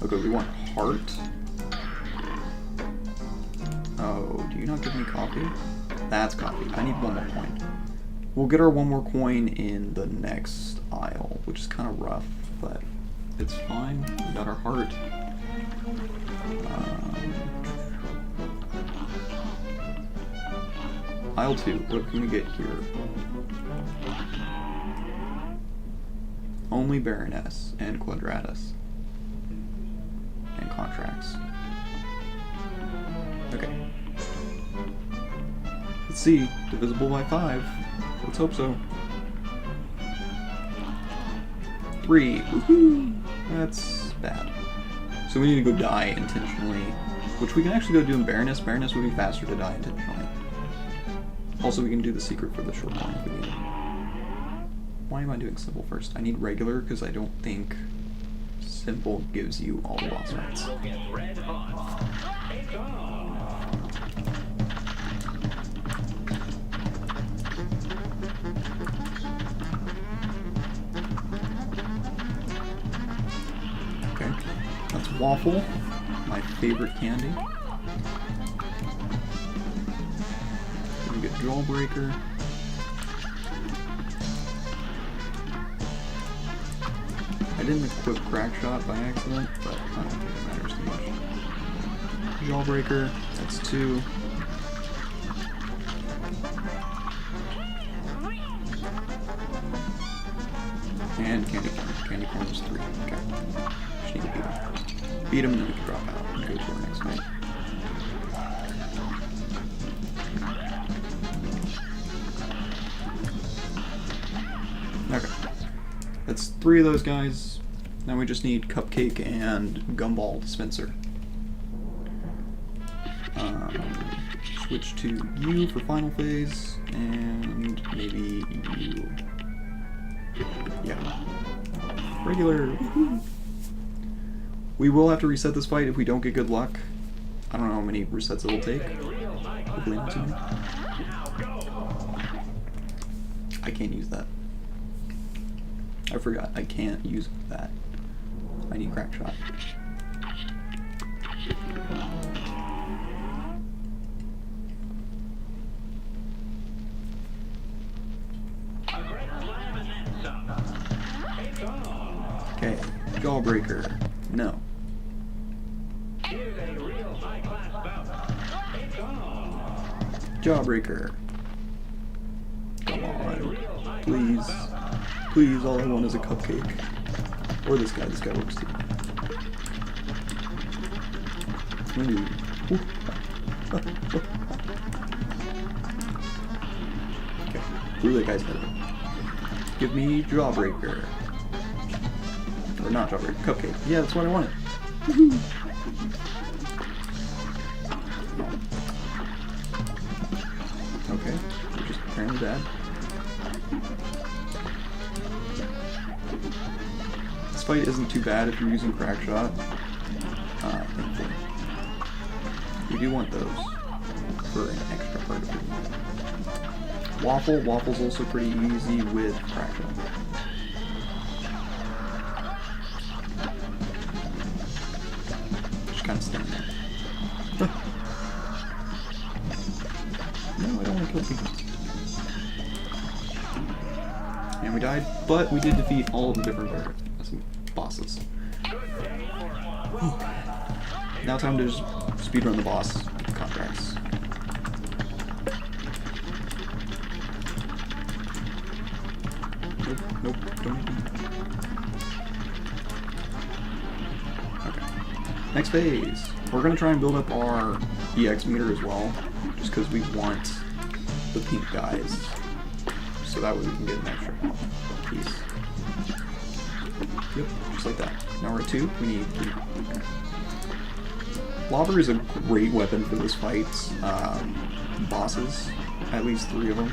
Okay, we want Heart. Oh, do you not give me coffee? That's coffee. I need one more coin. We'll get our one more coin in the next aisle, which is kind of rough, but it's fine. We got our heart. Aisle 2, what can we get here? Only Baroness and Quadratus. And contracts. Okay. Let's see. Divisible by 5. Let's hope so. 3. Woohoo! That's bad. So we need to go die intentionally. Which we can actually go do in Baroness. Baroness would be faster to die intentionally. Also, we can do the secret for the short one if we need it. Why am I doing simple first? I need regular because I don't think simple gives you all the boss rights. Okay, that's waffle, my favorite candy. We get Jawbreaker. I didn't equip Crack Shot by accident, but I don't think it matters too much. Jawbreaker, that's 2. And Candy Corn. Candy Corn is 3. Okay. Just need to beat him first. Beat him and then we can drop out and go to our next night. Okay. That's 3 of those guys. Now we just need Cupcake and Gumball Dispenser. Switch to you for final phase, and maybe you. Yeah. Regular. Woohoo. We will have to reset this fight if we don't get good luck. I don't know how many resets it will take. Hopefully not too many. I can't use that. I forgot. I can't use that. I need Crack Shot. Okay. Jawbreaker. No. Jawbreaker. Come on. Please. Please, all I want is a cupcake. Or this guy. This guy works too. Ooh. Okay. Ooh, that guy's better. Give me Jawbreaker. Or not Jawbreaker. Cupcake. Yeah, that's what I wanted. Woohoo! Okay. We're just apparently bad. This fight isn't too bad if you're using Crack Shot. Thankfully. We do want those for an extra part of it. Waffle. Waffle's also pretty easy with Crack Shot. Just kind of stand there. No, I don't want to kill people. And we died, but we did defeat all of the different bosses. Now time to just speedrun the boss contracts. Nope, don't need me. Okay. Next phase. We're gonna try and build up our EX meter as well, just because we want the pink guys. So that way we can get an extra piece. Yep, just like that. Now we're at 2, we need 3. Okay. Lobber is a great weapon for this fight. Bosses, at least 3 of them.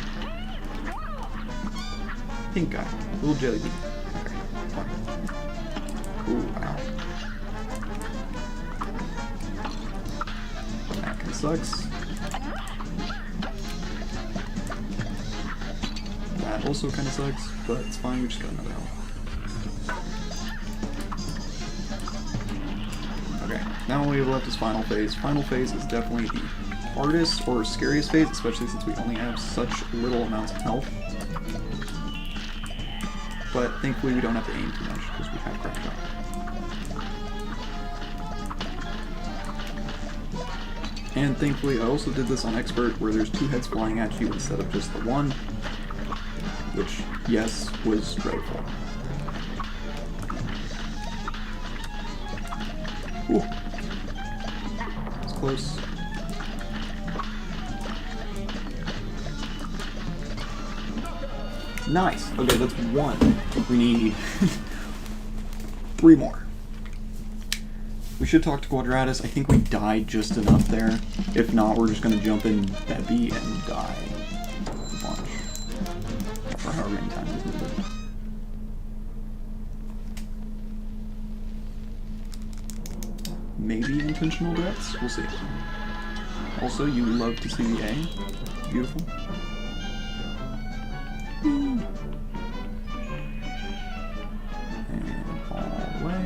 pink guy. Little jelly bean. Okay, fine. Ooh, wow. That kinda sucks. That also kinda sucks, but it's fine, we just got another health. Okay, now all we have left is final phase. Final phase is definitely the hardest or scariest phase, especially since we only have such little amounts of health. But thankfully we don't have to aim too much because we have crack shot. And thankfully I also did this on expert where there's 2 heads flying at you instead of just the one, which, yes, was dreadful. Ooh. It's close. Nice. Okay, that's 1. We need 3 more. We should talk to Quadratus. I think we died just enough there. If not, we're just gonna jump in Bebby and die a bunch. For however many times is needed. Maybe intentional deaths? We'll see. Also, you love to see the A. Beautiful. And all the way.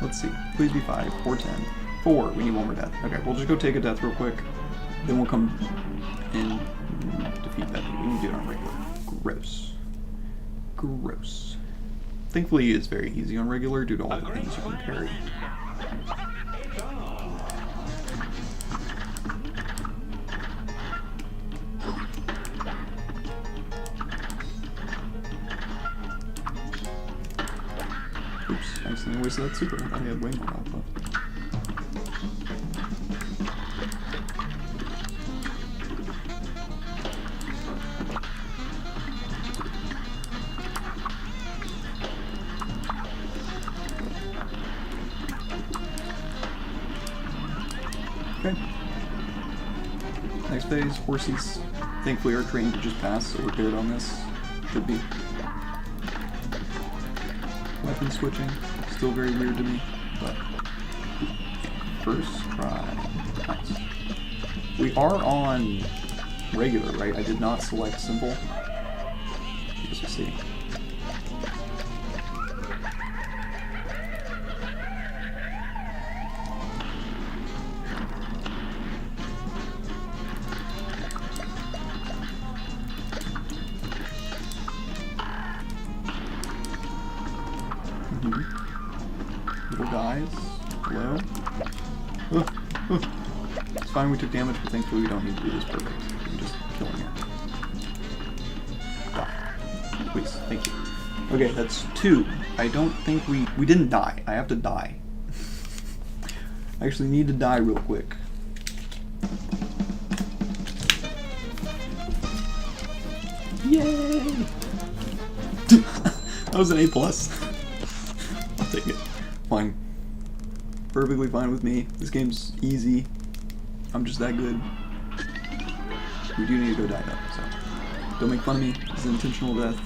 Let's see. Please be 5 or 10. 4. We need 1 more death. Okay, we'll just go take a death real quick. Then we'll come and defeat that. We can do it on regular. Gross. Gross. Thankfully, it's very easy on regular due to all the things you can parry. Oops, I accidentally wasted that super. I thought I had way more health left. Okay. Next phase, horsies. Thankfully our train did just pass, so we're good on this. Should be. Weapon switching, still very weird to me, but first try. Nice. We are on regular, right? I did not select simple. I guess we'll see. Little guys. Hello? It's fine, we took damage, but thankfully we don't need to do this perfect. We can just kill him here. Die. Please, thank you. Okay, that's 2. I don't think we didn't die. I have to die. I actually need to die real quick. Yay! That was an A+. I'll take it. Fine. Perfectly fine with me. This game's easy. I'm just that good. We do need to go die though, so don't make fun of me. This is an intentional death.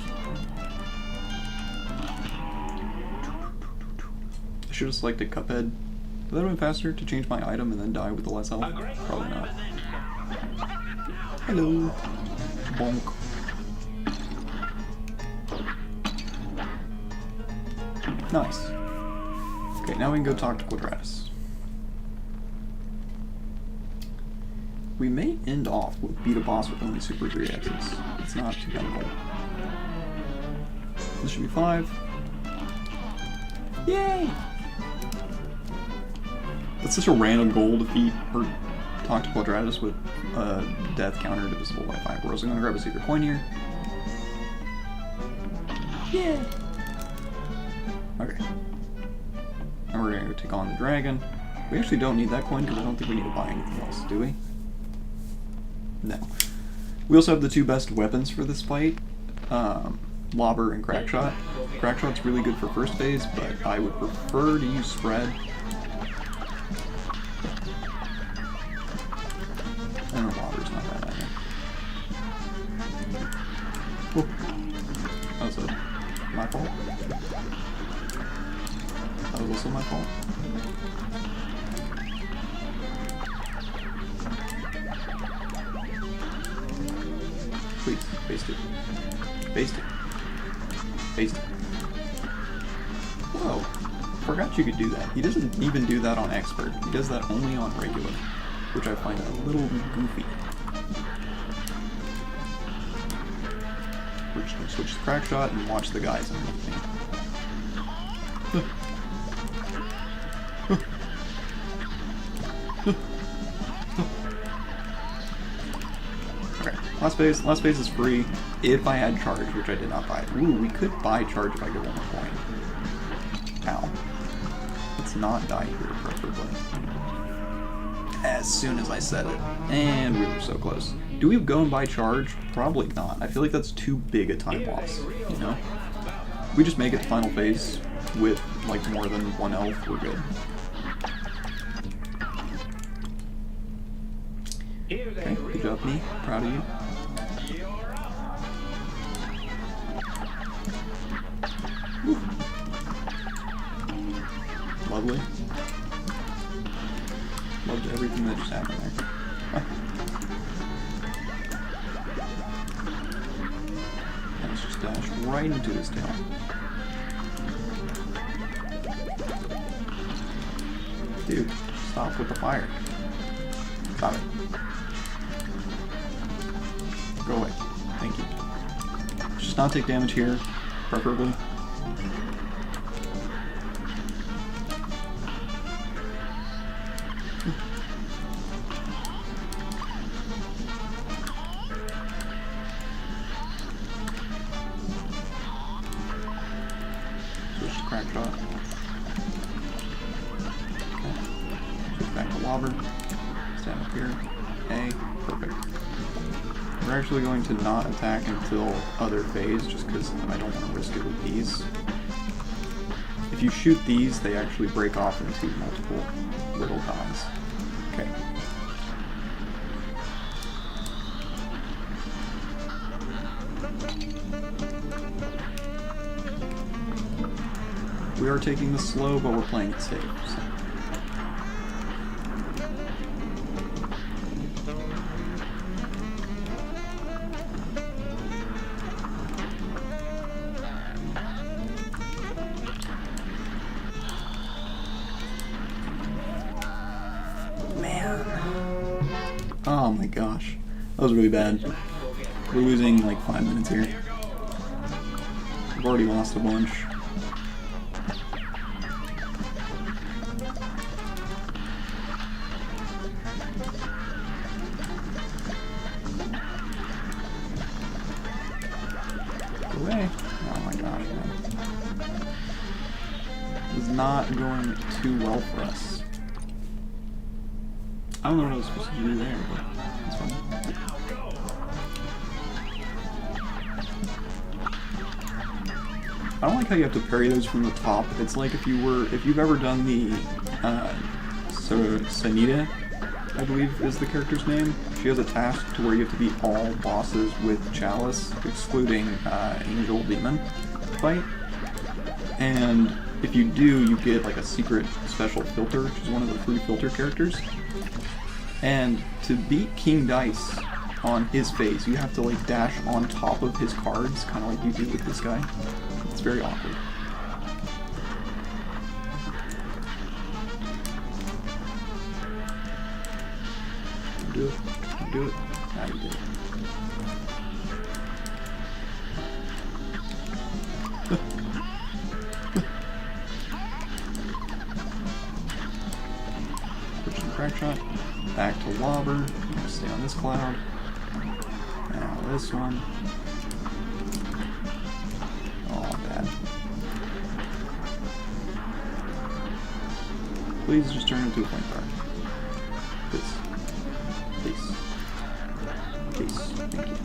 I should have selected Cuphead. Would that have been faster to change my item and then die with the less health? Probably not. Hello. Bonk. Nice. Okay, now we can go talk to Quadratus. We may end off with beat a boss with only Super 3X's. It's not too bad at all. This should be 5. Yay! That's such a random goal defeat, or talk to Quadratus with death counter divisible by 5. We're also going to grab a secret coin here. Yeah! Okay. And we're going to go take on the dragon. We actually don't need that coin because I don't think we need to buy anything else, do we? No. We also have the 2 best weapons for this fight. Lobber and Crackshot. Crackshot's really good for first phase, but I would prefer to use Spread. And the Lobber's not bad either. Baste it. Baste it. Baste it. Whoa. Forgot you could do that. He doesn't even do that on expert. He does that only on regular, which I find a little goofy. We're just gonna switch to crack shot and watch the guys underneath me. Okay, last phase is free if I had charge, which I did not buy. Ooh, we could buy charge if I get one more coin. Ow. Let's not die here, preferably. As soon as I said it. And we were so close. Do we go and buy charge? Probably not. I feel like that's too big a time loss, you know? We just make it to final phase with, like, more than one elf, we're good. Okay, good job, me. Proud of you. Woo. Lovely. Loved everything that just happened there. Huh. Let's just dash right into his tail. Dude, stop with the fire. Stop it. Go away. Thank you. Just not take damage here, preferably. Switch to crack shot. Okay. Switch back to lobber. Stand up here. A. Perfect. We're actually going to not attack until other phase, just because I don't want to risk it with these. If you shoot these, they actually break off into multiple little dots. Okay. We are taking this slow, but we're playing it safe. So. Oh my gosh. That was really bad. We're losing like 5 minutes here. We've already lost a bunch. Go away. Oh my gosh, man. This is not going too well for us. I don't know what I was supposed to do there, but it's fine. I don't like how you have to parry those from the top. It's like if you've ever done the Sanita, I believe is the character's name. She has a task to where you have to beat all bosses with Chalice, excluding Angel Demon fight. And if you do, you get like a secret special filter, which is one of the free filter characters. And to beat King Dice on his phase, you have to like dash on top of his cards, kind of like you do with this guy. It's very awkward. Do it. Do it. Now you did it. Switch to crack shot. Back to lobber. Stay on this cloud. Now this one. Oh, bad. Please just turn into a flamethrower. Please. Please. Please. Thank you.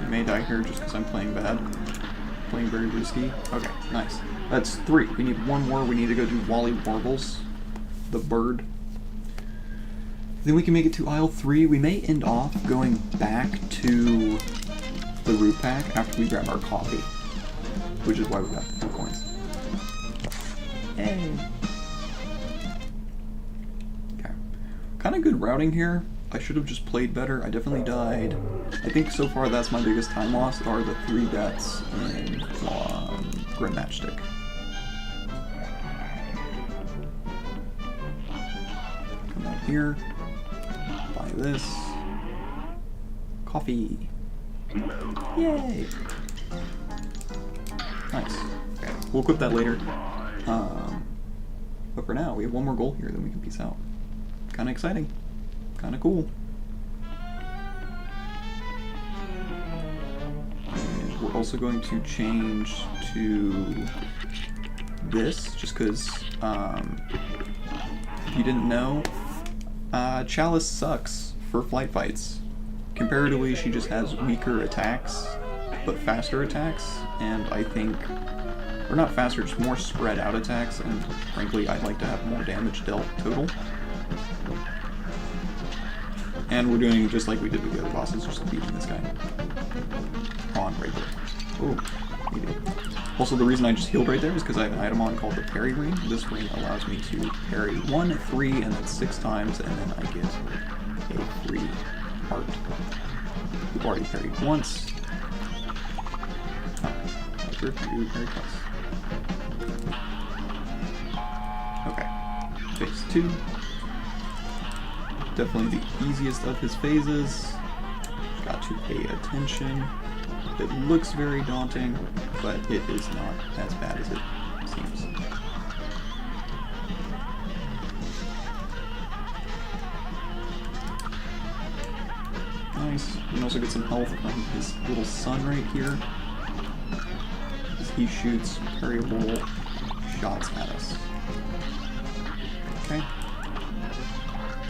May die here just because I'm playing bad. Playing very risky. Okay, nice. That's 3. We need one more. We need to go do Wally Warbles, the bird. Then we can make it to aisle 3. We may end off going back to the root pack after we grab our coffee, which is why we got the 2 coins. Yay! Okay. Kind of good routing here. I should have just played better. I definitely died. I think so far that's my biggest time loss are the 3 deaths in Grim Matchstick. Come down here. Buy this. Coffee. Yay! Nice. Okay, we'll equip that later. But for now, we have 1 more goal here, then we can peace out. Kinda exciting. Kinda cool. And we're also going to change to this, just because, if you didn't know, Chalice sucks for flight fights. Comparatively, she just has weaker attacks, but faster attacks, and I think, or not faster, just more spread out attacks, and frankly, I'd like to have more damage dealt total. And we're doing just like we did with the other bosses, just beating this guy on right there. Oh, he did. Also, the reason I just healed right there is because I have an item on called the parry ring. This ring allows me to parry 1, 3, and then 6 times, and then I get a free heart. We've already parried once. Very close. Okay, phase 2. Definitely the easiest of his phases. Got to pay attention. It looks very daunting, but it is not as bad as it seems. Nice. We can also get some health from his little son right here, as he shoots variable shots at us. Okay.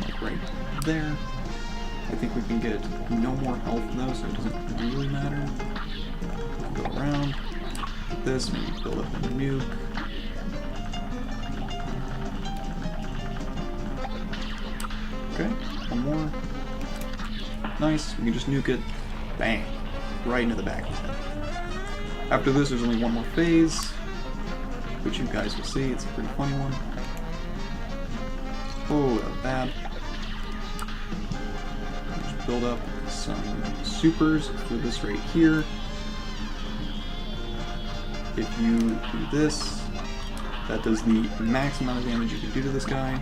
Like right there. I think we can get no more health though, so it doesn't really matter. Go around with this, maybe build up a nuke. Okay, 1 more. Nice, we can just nuke it. Bang. Right into the back of his head. After this, there's only 1 more phase, which you guys will see. It's a pretty funny one. Oh, that was bad. Just build up some supers for this right here. If you do this, that does the max amount of damage you can do to this guy.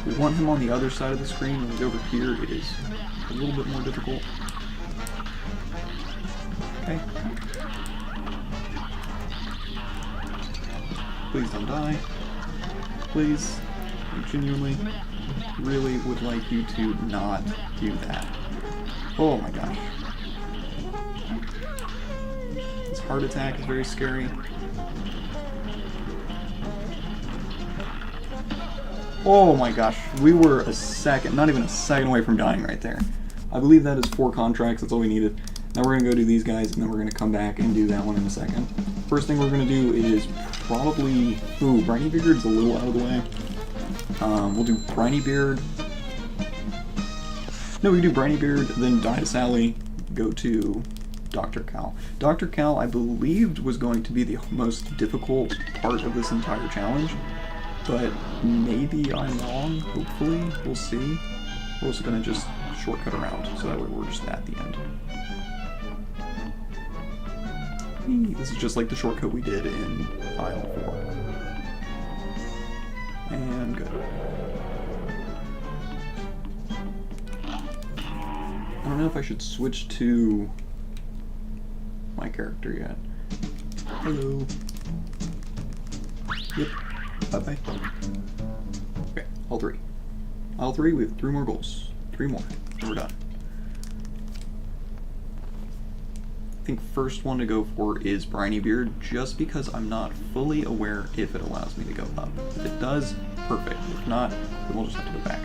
We want him on the other side of the screen. When he's over here, it is a little bit more difficult. Okay. Please don't die. Please. I genuinely really would like you to not do that. Oh my gosh. This heart attack is very scary. Oh my gosh, we were a second, not even a second away from dying right there. I believe that is 4 contracts, that's all we needed. Now we're going to go do these guys, and then we're going to come back and do that one in a second. First thing we're going to do is probably... Ooh, Briny Beard's a little out of the way. We'll do Briny Beard. No, we do Briny Beard, then die to Sally, go to Dr. Cal. Dr. Cal, I believed, was going to be the most difficult part of this entire challenge. But maybe I'm wrong, hopefully, we'll see. We're also going to just shortcut around, so that way we're just at the end. This is just like the shortcut we did in Aisle 4. And good. I don't know if I should switch to my character yet. Hello. Yep. Bye-bye. Okay, all 3. All 3, we have 3 more goals. 3 more, and we're done. I think first one to go for is Briny Beard, just because I'm not fully aware if it allows me to go up. If it does, perfect. If not, then we'll just have to go back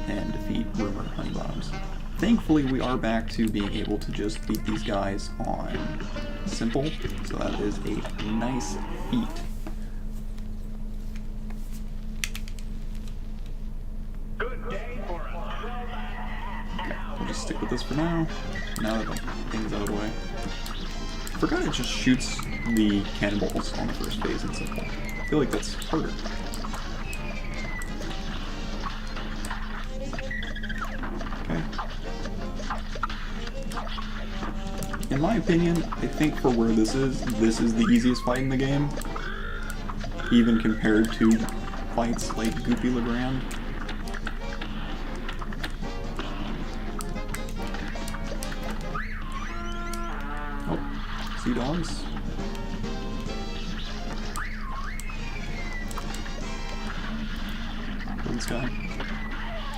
and defeat Rumor Honeybottoms. Thankfully, we are back to being able to just beat these guys on simple, so that is a nice feat. just stick with this for now. Now that the thing's out of the way. I forgot it just shoots the cannonballs on the first phase in simple. I feel like that's harder. Okay. In my opinion, I think for where this is the easiest fight in the game. Even compared to fights like Goopy Legrand. Oh, sea dogs. Blue sky.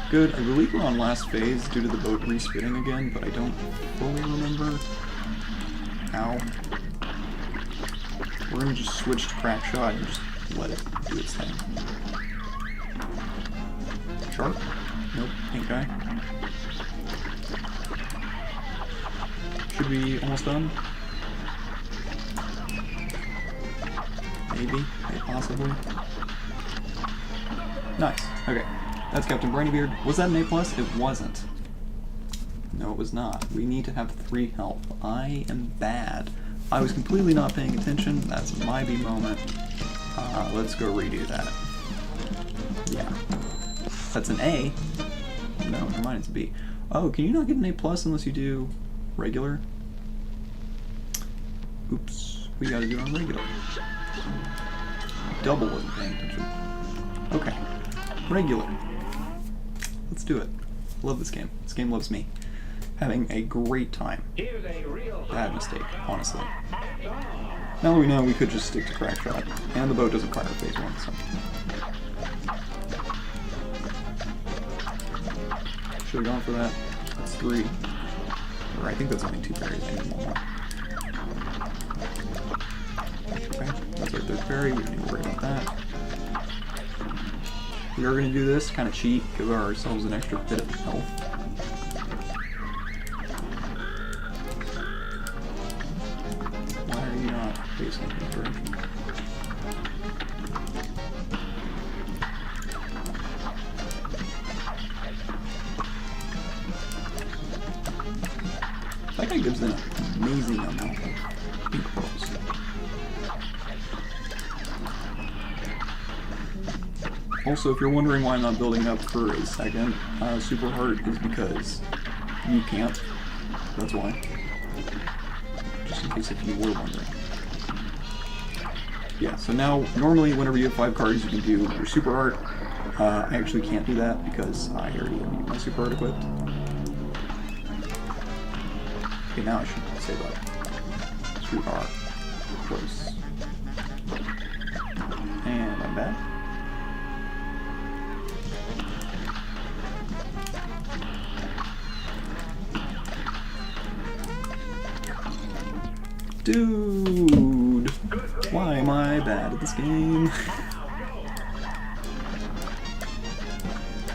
Good. I believe we're on last phase due to the boat respinning again, but I don't fully remember how. We're gonna just switch to crack shot and just let it do its thing. Shark? Nope, pink guy. Should be almost done. Maybe, possibly. Nice. Okay, that's Captain Brainybeard. Was that an A+? It wasn't. No, it was not. We need to have 3 health. I am bad. I was completely not paying attention. That's my B moment. Let's go redo that. Yeah. That's an A. No, never mind, it's a B. Oh, can you not get an A+ unless you do regular? Oops. We gotta do it on regular. Double wasn't paying attention. Okay. Regular. Let's do it. Love this game. This game loves me. Having a great time. Bad mistake, honestly. Now that we know, we could just stick to crack shot, and the boat doesn't fire phase 1, so. Should've gone for that. That's 3. Or I think that's only 2 parries. I need one more. Okay, that's our 3rd parry. We don't need to worry about that. We are going to do this, kind of cheat, give ourselves an extra bit of health. Facing the direction. That guy gives an amazing amount of pink pearls. Also, if you're wondering why I'm not building up for a second, Super Heart is because you can't. That's why. Just in case if you were wondering. Yeah, so now, normally whenever you have 5 cards you can do your Super Art. I actually can't do that because I already have my Super Art equipped. Okay, now I should save up. Super Art. Close. And I'm back. Dude! Why am I bad at this game?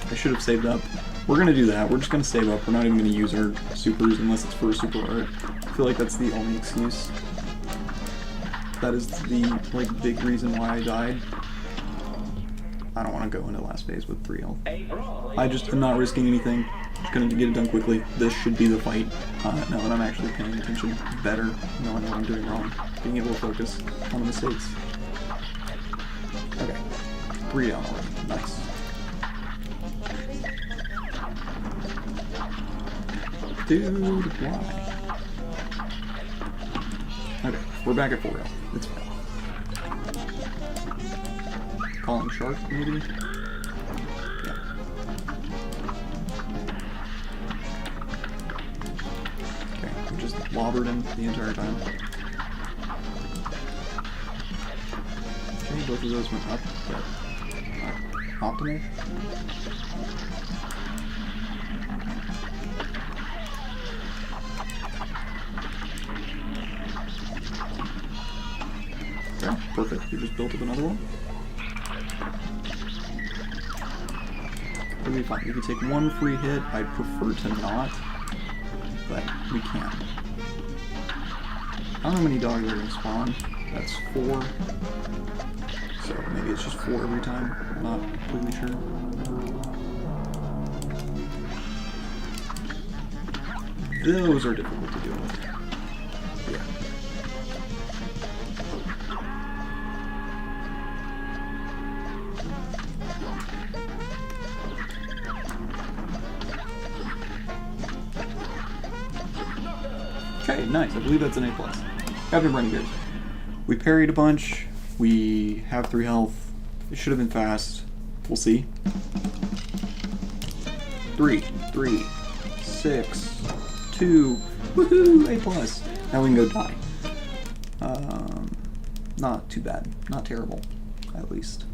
I should have saved up. We're gonna do that. We're just gonna save up. We're not even gonna use our supers unless it's for a Super Art. I feel like that's the only excuse. That is the, like, big reason why I died. I don't want to go into last phase with 3 health. I just am not risking anything. Just gonna get it done quickly. This should be the fight. Now that I'm actually paying attention better, knowing what I'm doing wrong, being able to focus on the mistakes. Okay, 3 down already. Nice. Dude, why? Okay, we're back at 4 health. It's fine. Calling shark, maybe? Yeah. Okay, we just lobbered him the entire time. Okay, both of those went up, but not optimal. Yeah, perfect. We just built up another one. It'll be fine. We can take 1 free hit. I'd prefer to not, but we can. I don't know how many dogs are going to spawn. That's 4. So maybe it's just 4 every time. I'm not completely sure. Those are difficult to deal with. Yeah. Okay, nice. I believe that's an A+. Captain Running Gears. We parried a bunch. We have 3 health. It should have been fast. We'll see. 3, 6, 2. Woohoo! A+. Now we can go die. Not too bad. Not terrible, at least.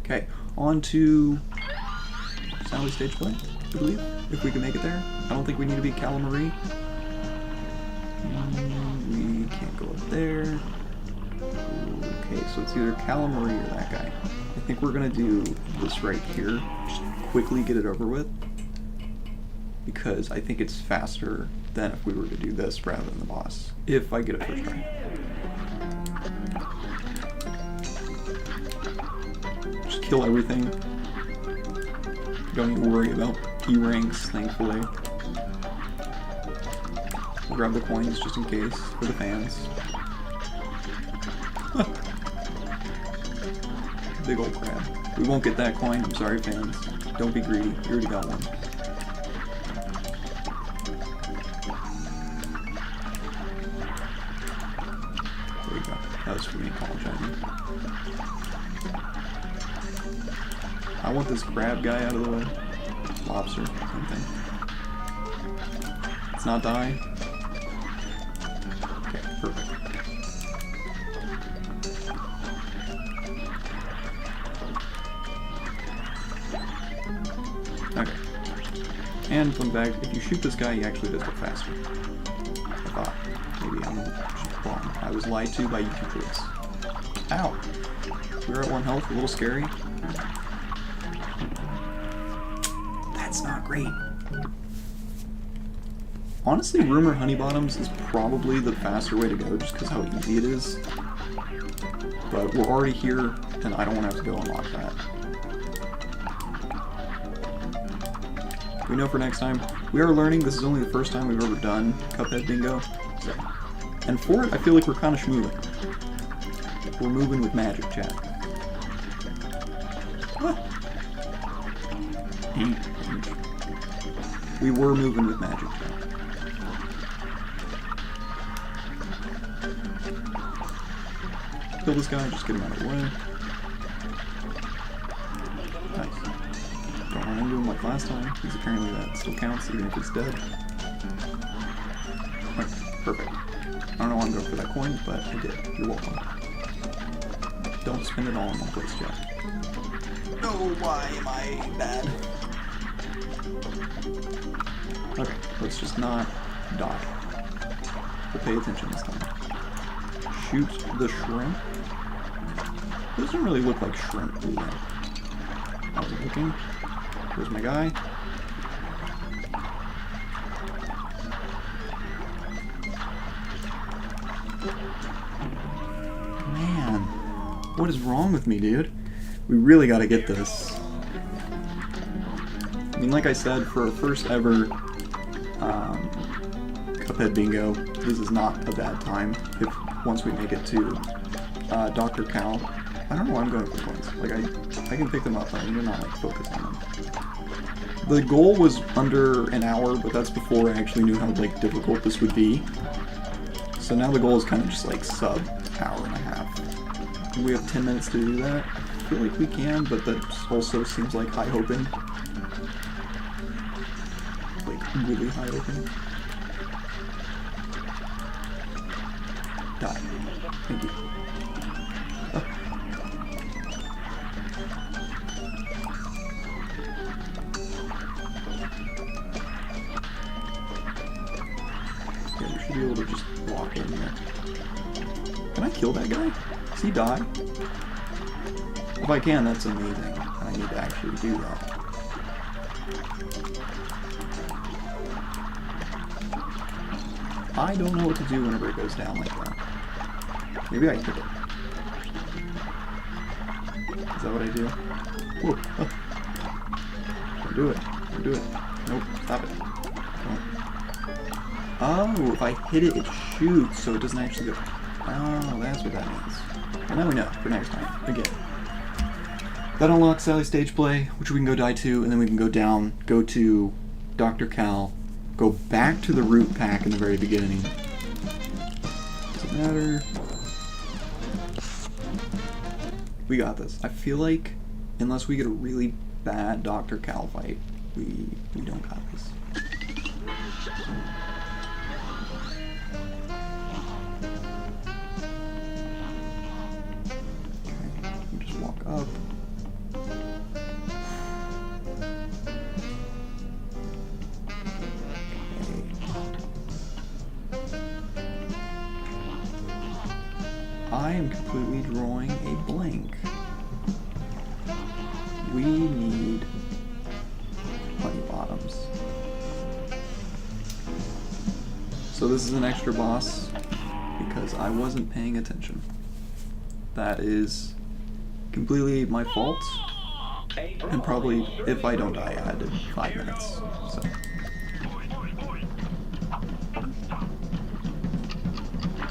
Okay, on to Soundly stage play, I believe, if we can make it there. I don't think we need to be Calamari. We can't go up there. Okay, so it's either Calamari or that guy. I think we're gonna do this right here. Just quickly get it over with. Because I think it's faster than if we were to do this rather than the boss. If I get it first try. Just kill everything. Don't even worry about P ranks, thankfully. We'll grab the coins just in case, for the fans. Big old crab. We won't get that coin, I'm sorry fans. Don't be greedy, you already got one. There you go. That was for me apologizing. I want this crab guy out of the way. Lobster, something. It's not dying. Okay, perfect. Okay. And fun fact, if you shoot this guy, he actually does go faster. I thought. Maybe I'm just wrong. I was lied to by YouTube tricks. Ow! We're at 1 health, a little scary. That's not great. Honestly, Rumor Honey Bottoms is probably the faster way to go, just because how easy it is. But we're already here, and I don't want to have to go unlock that. We know for next time. We are learning. This is only the first time we've ever done Cuphead Bingo. So. And for it, I feel like we're kind of schmooving. We're moving with magic, chat. What? We were moving with magic, chat. Kill this guy, just get him out of the way. Nice. Don't run into him like last time, because apparently that still counts even if it's dead. Right, perfect. I don't know why I'm going for that coin, but I did. You're welcome. Don't spend it all in one place, Jack. No, why am I bad? Okay, let's just not die. We'll pay attention this time. Shoot the shrimp. It doesn't really look like shrimp, do they? I was looking. Where's my guy? Man, what is wrong with me, dude? We really gotta get this. I mean, like I said, for our first ever Cuphead Bingo, this is not a bad time. If once we make it to Dr. Cal, I don't know why I'm going for coins. Like I can pick them up, but I need to not like focus on them. The goal was under an hour, but that's before I actually knew how like difficult this would be. So now the goal is kind of just like sub hour and a half. We have 10 minutes to do that. I feel like we can, but that also seems like high hoping. Like really high hoping. Die. Thank you. Oh. Yeah, we should be able to just walk in here. Can I kill that guy? Does he die? If I can, that's amazing. I need to actually do that. I don't know what to do whenever it goes down like that. Maybe I hit it. Is that what I do? Whoa. Oh. Don't do it. Don't do it. Nope. Stop it. Don't. Oh, if I hit it, it shoots, so it doesn't actually go... Oh, that's what that means. Well, now we know for next time. Again. That unlocks Sally's stage play, which we can go die to, and then we can go down, go to Dr. Cal, go back to the root pack in the very beginning. Doesn't matter. We got this. I feel like, unless we get a really bad Dr. Cal fight, we don't got this. Okay, just walk up. I am completely drawing a blank. We need honey bottoms. So this is an extra boss because I wasn't paying attention. That is completely my fault. And probably, if I don't die, I did 5 minutes. So.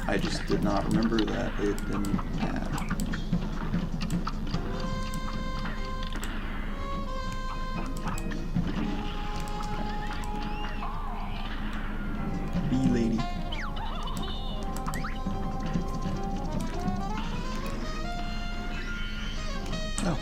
I just did not remember that it didn't have. Bee lady. Oh.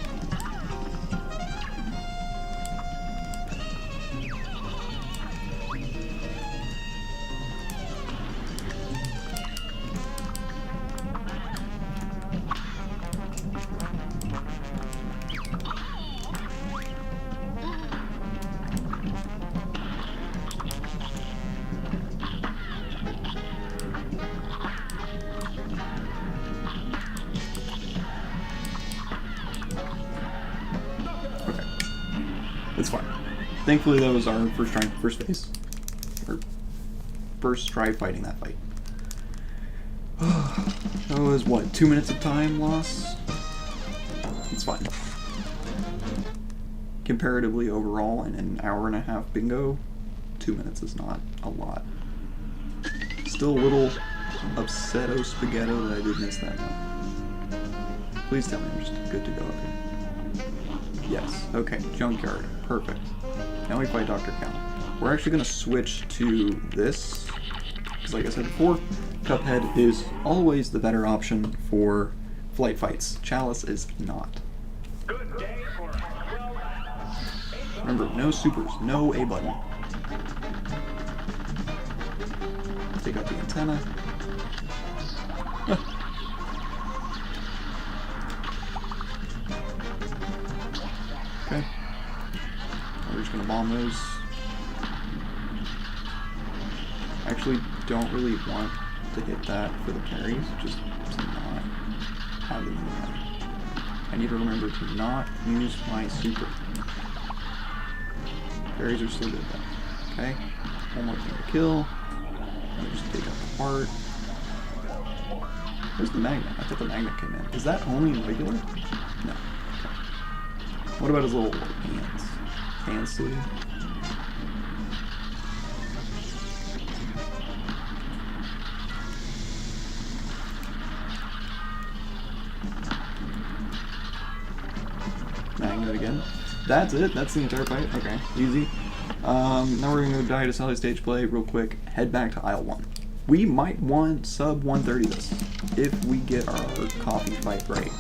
It's fine. Thankfully, that was our first phase. Or first try fighting that fight. That was, what, 2 minutes of time loss? It's fine. Comparatively overall, in an hour-and-a-half bingo, 2 minutes is not a lot. Still a little upset-o spaghetto that I did miss that one. Please tell me I'm just good to go up here. Yes, okay, junkyard, perfect. Now we fight Dr. Cal. We're actually going to switch to this, because like I said before, Cuphead is always the better option for flight fights. Chalice is not. Good day for Remember, no supers, no A button. Take out the antenna. Okay. We're just gonna bomb those. Actually, don't really want to hit that for the parries, just to not have them in the way. I need to remember to not use my super. Parries are still good though. Okay. One more thing to kill. Let me just take out the heart. Where's the magnet? I thought the magnet came in. Is that only in regular? No. What about his little hands? Hand sleeve? Magnet again. That's it? That's the entire fight? Okay, easy. Now we're gonna go die to Sally's stage play real quick. Head back to aisle 1. We might want sub 130 this if we get our coffee fight right.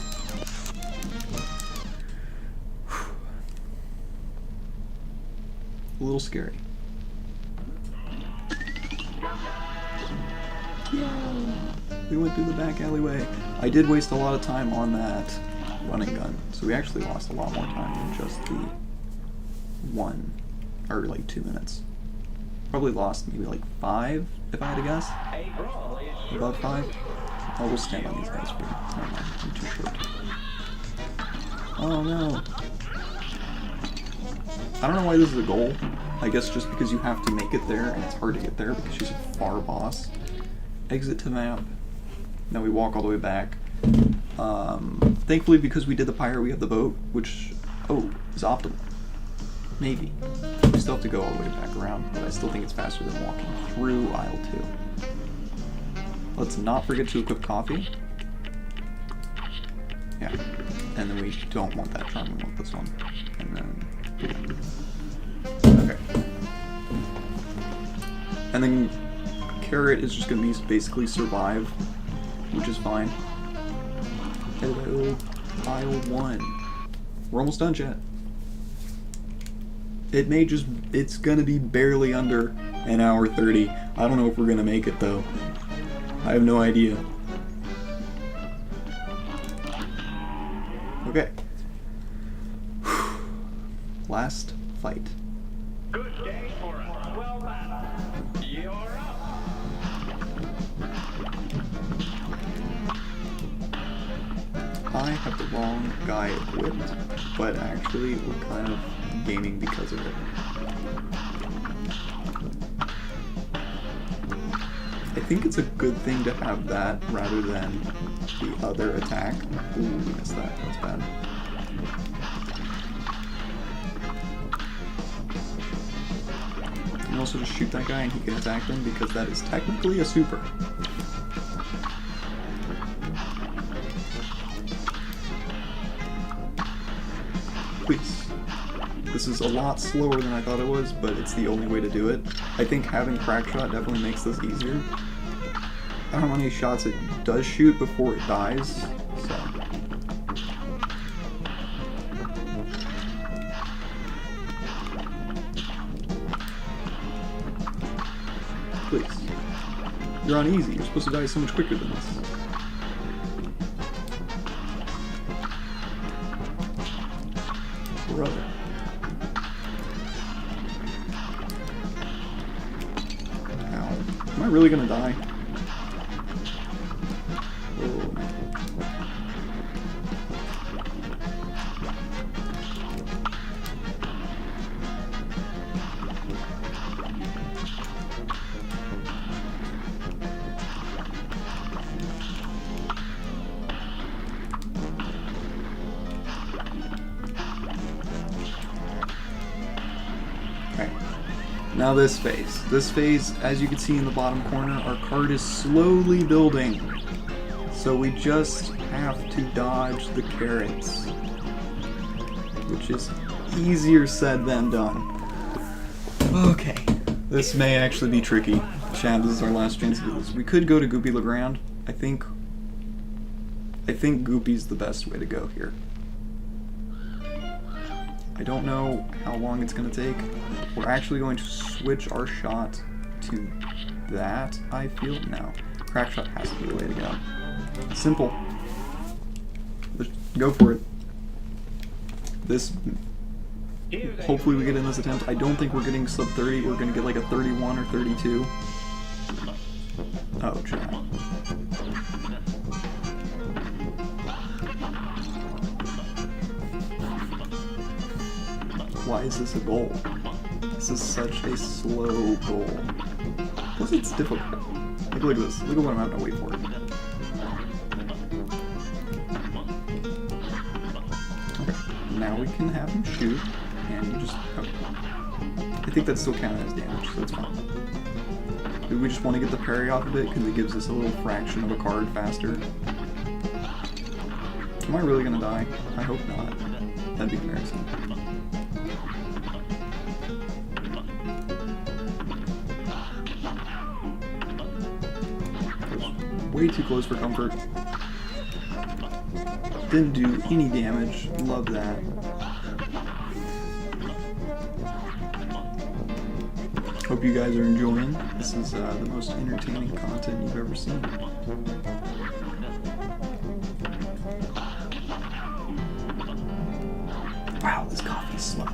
A little scary. Yay! We went through the back alleyway. I did waste a lot of time on that running gun, so we actually lost a lot more time than just the 1 or like 2 minutes. Probably lost maybe like 5 if I had to guess. About 5. Oh, we'll stand on these guys for never mind, I'm too short. Oh no. I don't know why this is a goal. I guess just because you have to make it there and it's hard to get there because she's a far boss. Exit to map. Now we walk all the way back. Thankfully, because we did the pyre, we have the boat, which, is optimal. Maybe. We still have to go all the way back around, but I still think it's faster than walking through aisle 2. Let's not forget to equip coffee. Yeah. And then we don't want that charm, we want this one. And then... Okay. And then carrot is just going to be basically survive, which is fine. Hello, aisle 1. We're almost done, chat. It may just, it's going to be barely under an hour 30. I don't know if we're going to make it, though. I have no idea. Okay. Last fight. Good day for us. Well done. You're up. I have the wrong guy equipped, but actually we're kind of gaining because of it. I think it's a good thing to have that rather than the other attack. Ooh, we missed that. That's bad. You can also just shoot that guy and he can attack them because that is technically a super. Please. This is a lot slower than I thought it was, but it's the only way to do it. I think having crack shot definitely makes this easier. I don't know how many shots it does shoot before it dies, so... Please. You're on easy. You're supposed to die so much quicker than this. Brother. Ow. Am I really gonna die? Oh. Okay. Now this phase. This phase, as you can see in the bottom corner, our card is slowly building. So we just have to dodge the carrots. Which is easier said than done. Okay. This may actually be tricky. Chad, this is our last chance to do this. We could go to Goopy Legrand. I think Goopy's the best way to go here. I don't know how long it's going to take. We're actually going to switch our shot to that, I feel. No. Crack shot has to be the way to go. Simple. Let's go for it. This... Hopefully we get in this attempt. I don't think we're getting sub 30. We're going to get like a 31 or 32. Oh, chat. Why is this a goal? This is such a slow goal. Plus it's difficult. Like, look at this. Look at what I'm having to wait for. Okay. Now we can have him shoot, and you just... Okay. I think that still counts as damage, so that's fine. Do we just want to get the parry off of it because it gives us a little fraction of a card faster? Am I really gonna die? I hope not. That'd be embarrassing. Way too close for comfort. Didn't do any damage. Love that. Hope you guys are enjoying. This is the most entertaining content you've ever seen. Wow, this coffee's slow.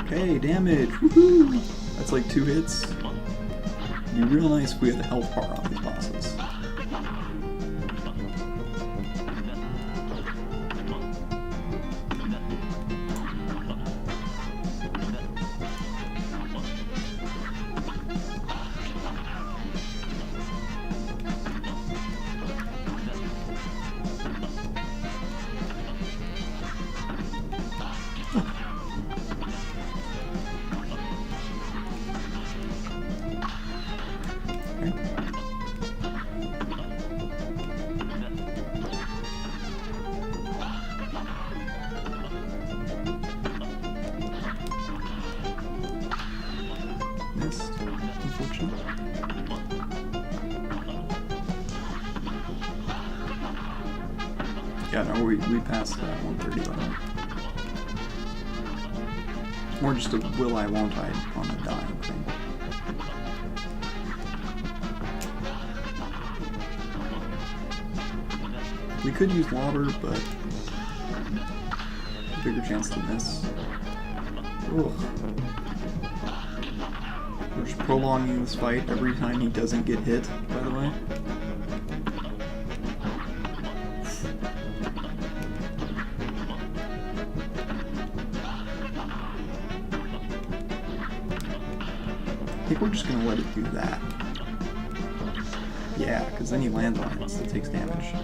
Okay, damage. Woohoo! That's like 2 hits. It'd be real nice if we had the health bar on these bosses. Yeah, no, we passed that 130 by now. More just a will I, won't I on the dying thing. We could use water, but bigger chance to miss. Ugh. We're just prolonging this fight every time he doesn't get hit, by the way. I think we're just gonna let it do that. Yeah, because then he lands on it, so it takes damage.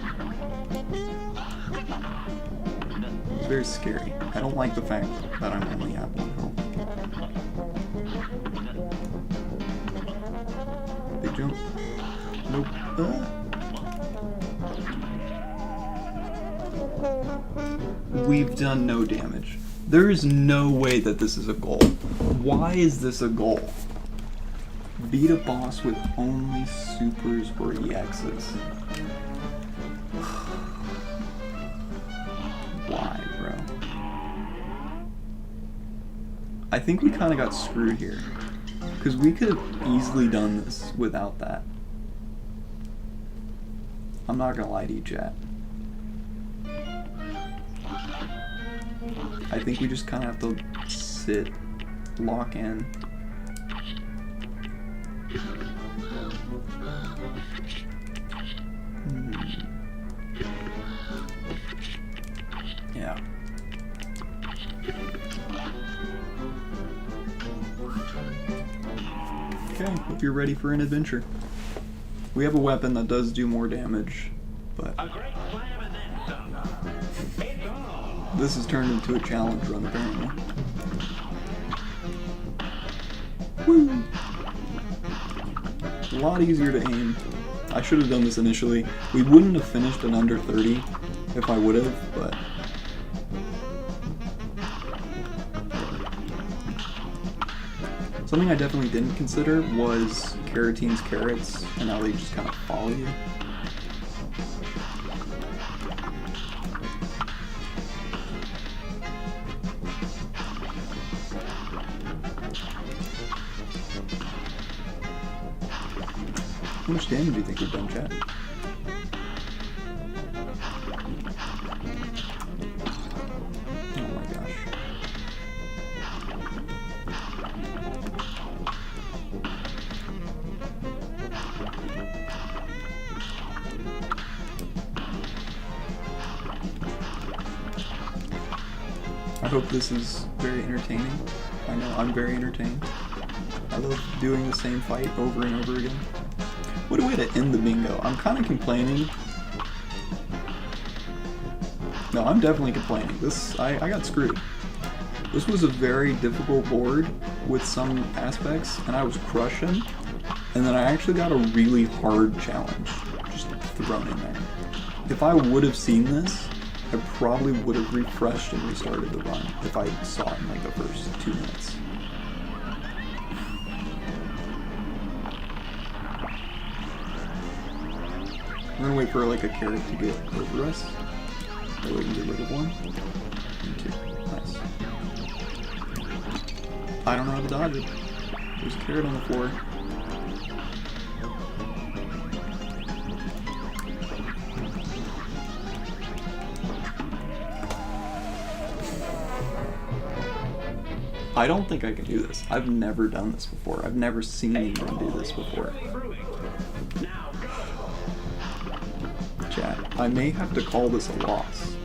It's very scary. I don't like the fact that I'm only at 1 health. Big jump. Nope. We've done no damage. There is no way that this is a goal. Why is this a goal? Beat a boss with only supers or EXs. Why, bro? I think we kind of got screwed here. Because we could have easily done this without that. I'm not gonna lie to you, chat. I think we just kind of have to sit, lock in. Yeah. Okay, hope you're ready for an adventure. We have a weapon that does do more damage, but A great slam and then some. It's on. this has turned into a challenge run apparently. Woo! A lot easier to aim. I should have done this initially. We wouldn't have finished in under 30 if I would have, but something I definitely didn't consider was Caratine's carrots and how they just kind of follow you. How much damage do you think we've done, chat? Oh my gosh. I hope this is very entertaining. I know I'm very entertained. I love doing the same fight over and over again. What a way to end the bingo. I'm kind of complaining. No, I'm definitely complaining. I got screwed. This was a very difficult board with some aspects, and I was crushing. And then I actually got a really hard challenge just thrown in there. If I would have seen this, I probably would have refreshed and restarted the run if I saw it in like the first 2 minutes. I'm gonna wait for like a carrot to get over us. That way we can get rid of 1 and 2. Nice. I don't know how to dodge it. There's a carrot on the floor. I don't think I can do this. I've never done this before. I've never seen anyone do this before. Chat, I may have to call this a loss.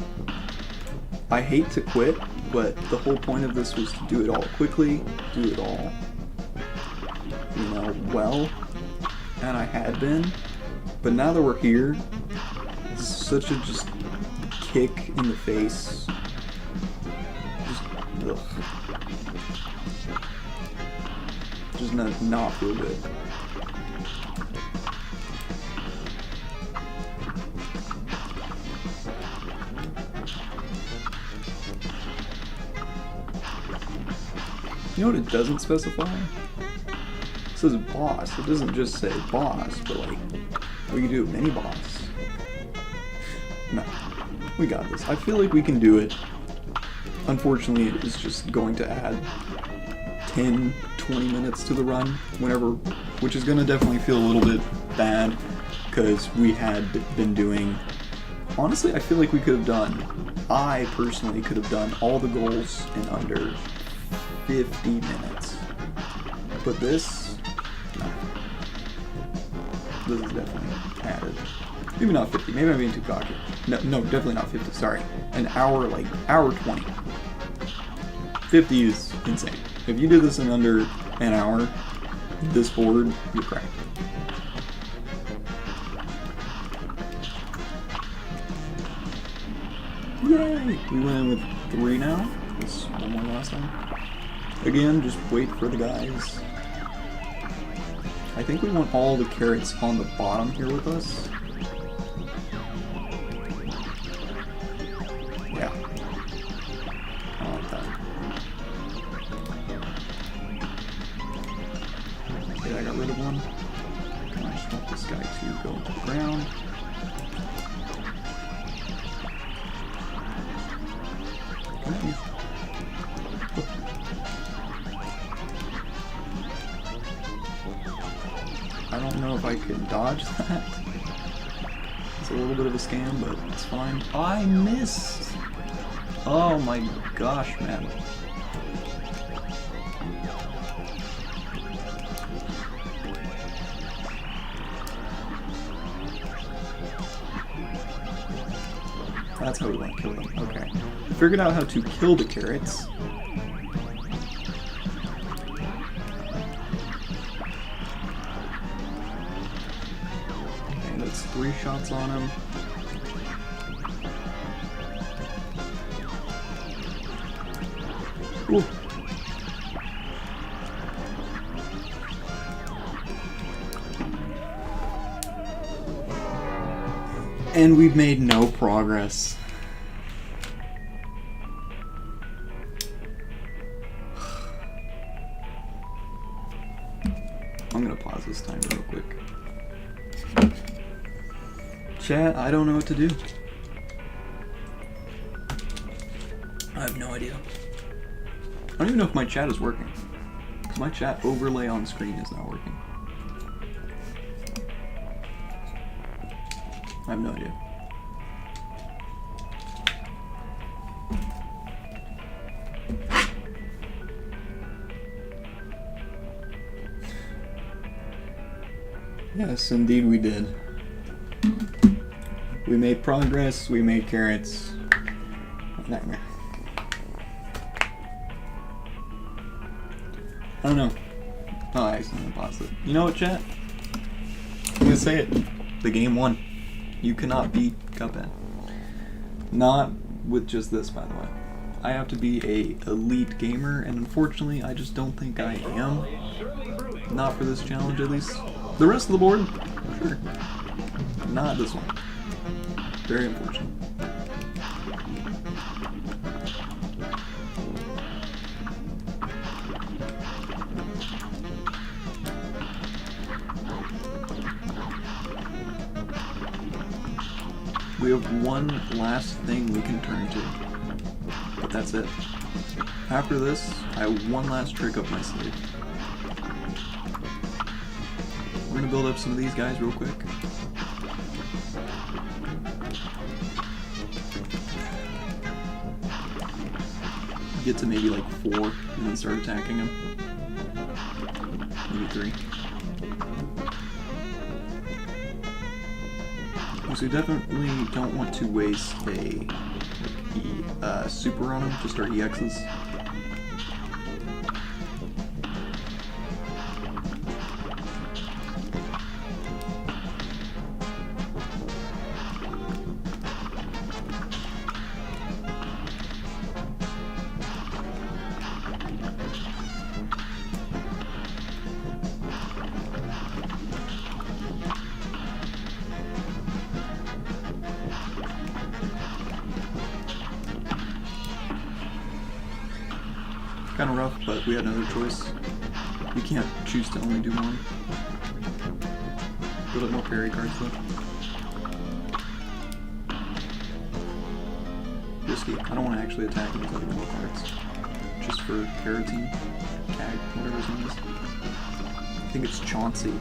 I hate to quit, but the whole point of this was to do it all quickly, do it all, you know, well, and I had been, but now that we're here, this is such a just kick in the face. Just, ugh. Just not feel good. You know what it doesn't specify? It says boss. It doesn't just say boss, but like, what you do, mini boss. No. We got this. I feel like we can do it. Unfortunately, it is just going to add 10, 20 minutes to the run, which is going to definitely feel a little bit bad, because we had been doing... Honestly, I feel like I personally could have done all the goals in under 50 minutes. But this... No. This is definitely added. Maybe not 50, maybe I'm being too cocky. No, definitely not 50, sorry. An hour, like, hour 20. 50 is insane. If you do this in under an hour, this board, you're cracked. Yay! We went in with 3 now. This one more last time. Again, just wait for the guys. I think we want all the carrots on the bottom here with us. Yeah. I want that. Okay, I got rid of one. I just want this guy to go to the ground. Okay. I don't know if I can dodge that. It's a little bit of a scam, but it's fine. I missed! Oh my gosh, man. That's how we want to kill them. Okay. We figured out how to kill the carrots. Okay, that's 3 shots on him. Ooh. And we've made no progress. I'm gonna pause this time real quick. Chat, I don't know what to do. I have no idea. I don't even know if my chat is working. Because my chat overlay on screen is not working. I have no idea. Yes, indeed we did. We made progress, we made carrots. Nightmare. I don't know. Oh, I accidentally paused it. You know what, chat? I'm gonna say it. The game won. You cannot beat Cuphead. Not with just this, by the way. I have to be a elite gamer, and unfortunately, I just don't think I am. Not for this challenge, at least. The rest of the board, sure. Not this one. Very unfortunate. We have one last thing we can turn to, but that's it. After this, I have one last trick up my sleeve. We're gonna build up some of these guys real quick. Get to maybe like 4 and then start attacking them. Maybe 3. So we definitely don't want to waste a super on them, just our EXs. Kind of rough, but we had another choice. We can't choose to only do one. Build up more parry cards though. thirsty. I don't want to actually attack these other bingo cards. Just for Carotene. Cag, whatever his name is. I think it's Chauncey.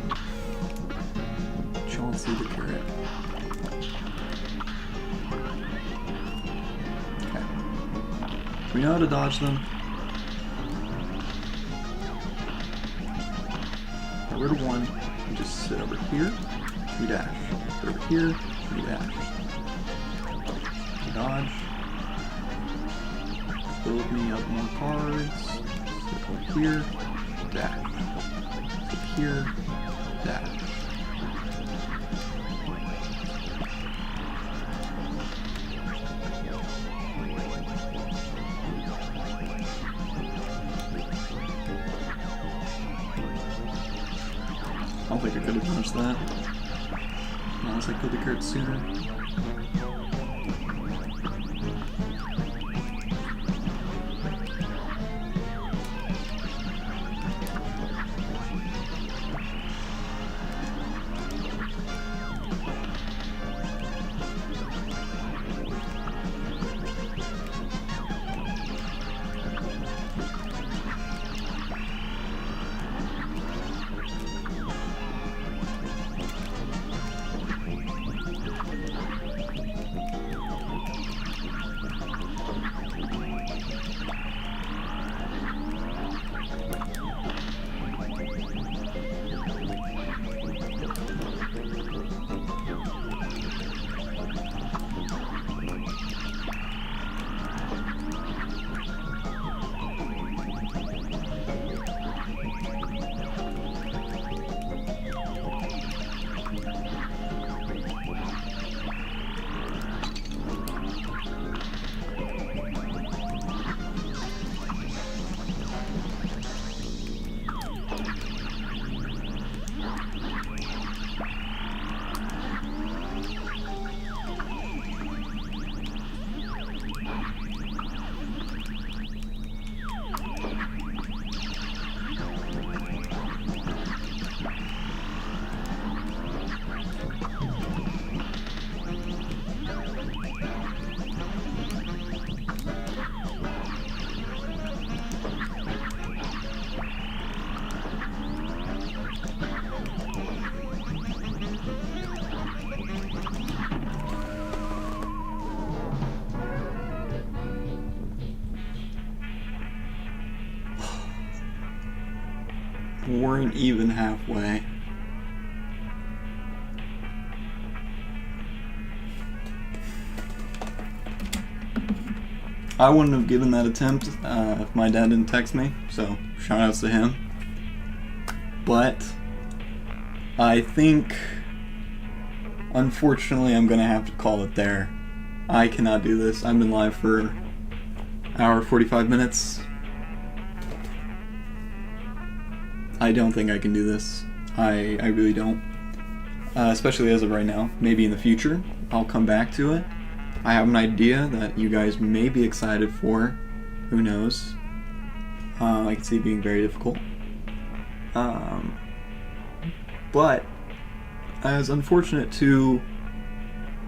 Chauncey the carrot. Okay. We know how to dodge them. Get rid of one. We just sit over here. We dash. Sit over here. We dash. We dodge. Build me up more cards. Sit over here. Dash. Sit here. Dash. I don't think I could have dodged that. Unless I killed the carrot sooner. Weren't even halfway. I wouldn't have given that attempt if my dad didn't text me, so shout outs to him. But I think, unfortunately, I'm gonna have to call it there. I cannot do this. I've been live for an hour 45 minutes. I don't think I can do this. I really don't. Especially as of right now. Maybe in the future, I'll come back to it. I have an idea that you guys may be excited for. Who knows? I can see it being very difficult. But, as unfortunate to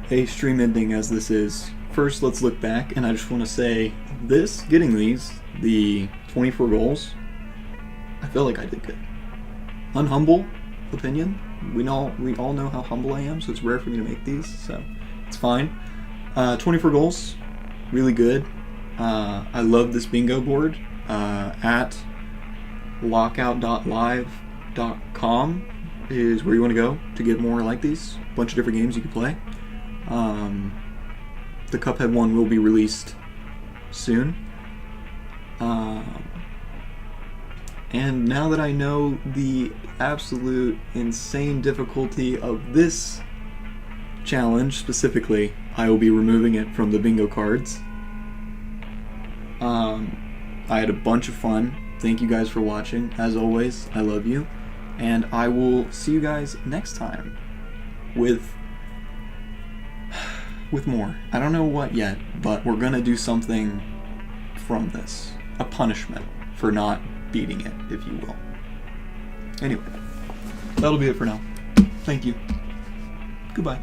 a stream ending as this is, first let's look back, and I just want to say, getting these, the 24 goals, I feel like I did good. Unhumble opinion. We all know how humble I am, so it's rare for me to make these, so it's fine. 24 goals, really good. I love this bingo board. At lockout.live.com is where you want to go to get more like these. A bunch of different games you can play. The Cuphead one will be released soon. And now that I know the absolute insane difficulty of this challenge specifically, I will be removing it from the bingo cards. I had a bunch of fun. Thank you guys for watching. As always, I love you. And I will see you guys next time with more. I don't know what yet, but we're gonna do something from this. A punishment for not beating it, if you will. Anyway, that'll be it for now. Thank you. Goodbye.